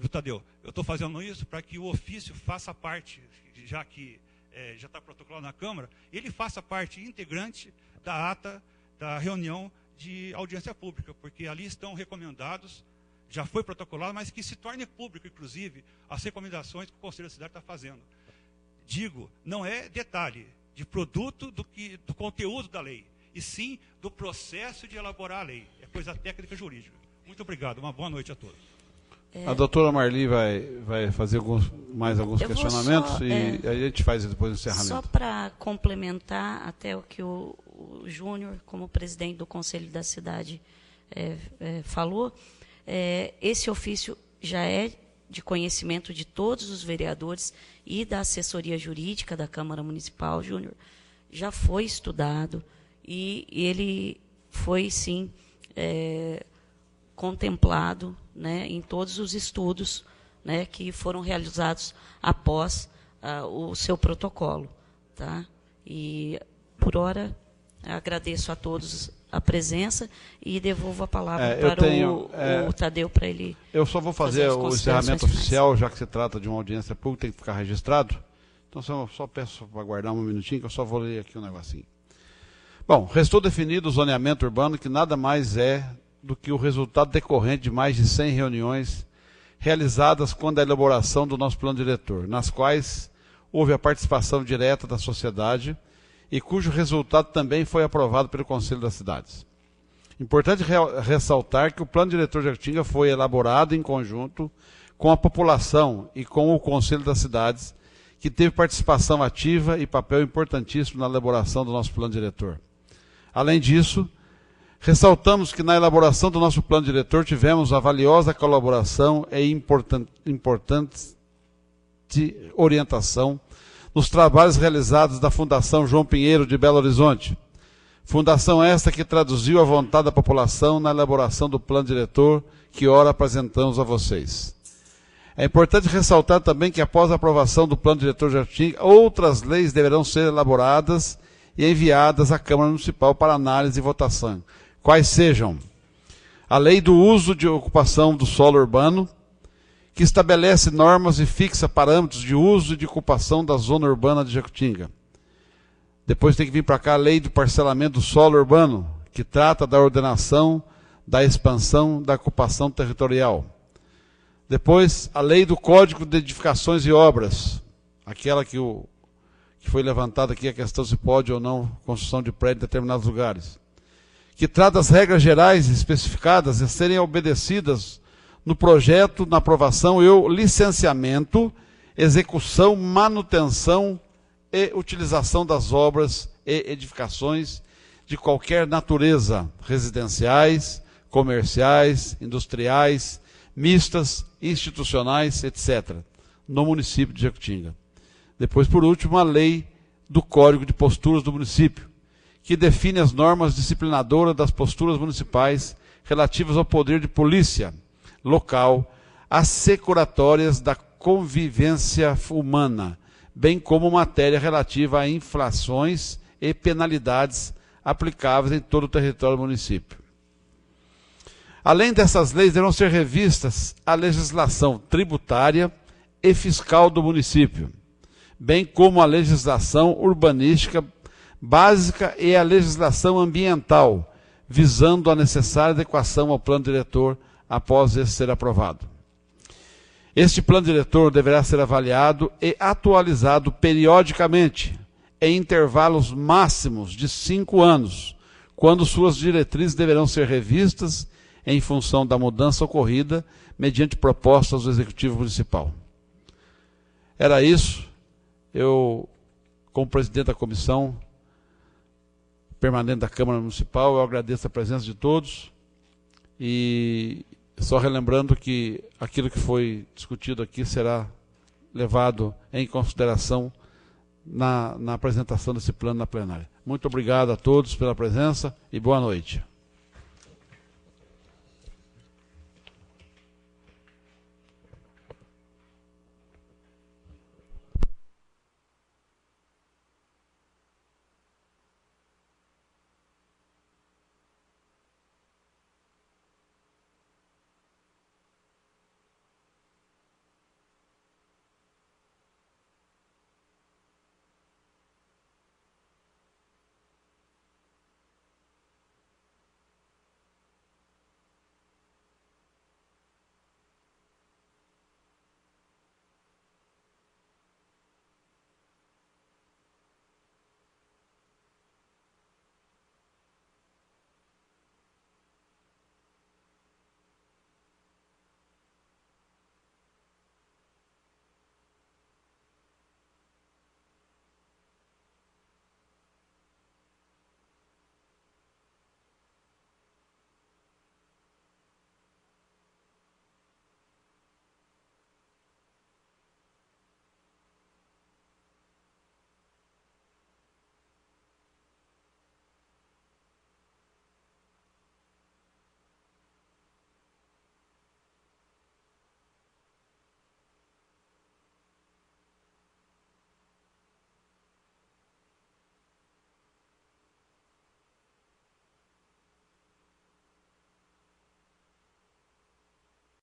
Tadeu, eu estou fazendo isso para que o ofício faça parte, já que já está protocolado na Câmara, ele faça parte integrante da ata da reunião de audiência pública, porque ali estão recomendados, já foi protocolado, mas que se torne público, inclusive, as recomendações que o Conselho da Cidade está fazendo. Digo, não é detalhe de produto do conteúdo da lei, e sim do processo de elaborar a lei. É coisa técnica e jurídica. Muito obrigado, uma boa noite a todos. A doutora Marli vai fazer mais alguns questionamentos e a gente faz depois o encerramento. Só para complementar até o que o Júnior, como presidente do Conselho da Cidade, falou, esse ofício já é de conhecimento de todos os vereadores e da assessoria jurídica da Câmara Municipal, Júnior, já foi estudado e ele foi, sim, contemplado, né, em todos os estudos, né, que foram realizados após o seu protocolo. Tá? E, por hora, agradeço a todos a presença e devolvo a palavra para o Tadeu, para ele. Eu só vou fazer o encerramento oficial, já que se trata de uma audiência pública, tem que ficar registrado. Então, só peço para aguardar um minutinho, que eu só vou ler aqui um negocinho. Bom, restou definido o zoneamento urbano, que nada mais é do que o resultado decorrente de mais de 100 reuniões realizadas quando a elaboração do nosso plano diretor, nas quais houve a participação direta da sociedade e cujo resultado também foi aprovado pelo Conselho das Cidades. Importante ressaltar que o plano diretor de Jacutinga foi elaborado em conjunto com a população e com o Conselho das Cidades, que teve participação ativa e papel importantíssimo na elaboração do nosso plano diretor. Além disso, ressaltamos que na elaboração do nosso plano diretor tivemos a valiosa colaboração e importante orientação nos trabalhos realizados da Fundação João Pinheiro de Belo Horizonte. Fundação esta que traduziu a vontade da população na elaboração do plano diretor que ora apresentamos a vocês. É importante ressaltar também que após a aprovação do plano diretor de Jacutinga, outras leis deverão ser elaboradas e enviadas à Câmara Municipal para análise e votação. Quais sejam A lei do uso de ocupação do solo urbano, que estabelece normas e fixa parâmetros de uso e de ocupação da zona urbana de Jacutinga. Depois tem que vir para cá a lei do parcelamento do solo urbano, que trata da ordenação, da expansão, da ocupação territorial. Depois, a lei do Código de Edificações e Obras, aquela que foi levantada aqui, a questão se pode ou não construção de prédio em determinados lugares, que trata das regras gerais especificadas a serem obedecidas no projeto, na aprovação e licenciamento, execução, manutenção e utilização das obras e edificações de qualquer natureza, residenciais, comerciais, industriais, mistas, institucionais, etc., no município de Jacutinga. Depois, por último, a lei do Código de Posturas do município, que define as normas disciplinadoras das posturas municipais relativas ao poder de polícia local, assecuratórias da convivência humana, bem como matéria relativa a infrações e penalidades aplicáveis em todo o território do município. Além dessas leis, deverão ser revistas a legislação tributária e fiscal do município, bem como a legislação urbanística básica e a legislação ambiental, visando a necessária adequação ao plano diretor após esse ser aprovado. Este plano diretor deverá ser avaliado e atualizado periodicamente, em intervalos máximos de 5 anos, quando suas diretrizes deverão ser revistas em função da mudança ocorrida mediante propostas do Executivo Municipal. Era isso. Eu, como presidente da comissão permanente da Câmara Municipal, eu agradeço a presença de todos e só relembrando que aquilo que foi discutido aqui será levado em consideração na apresentação desse plano na plenária. Muito obrigado a todos pela presença e boa noite.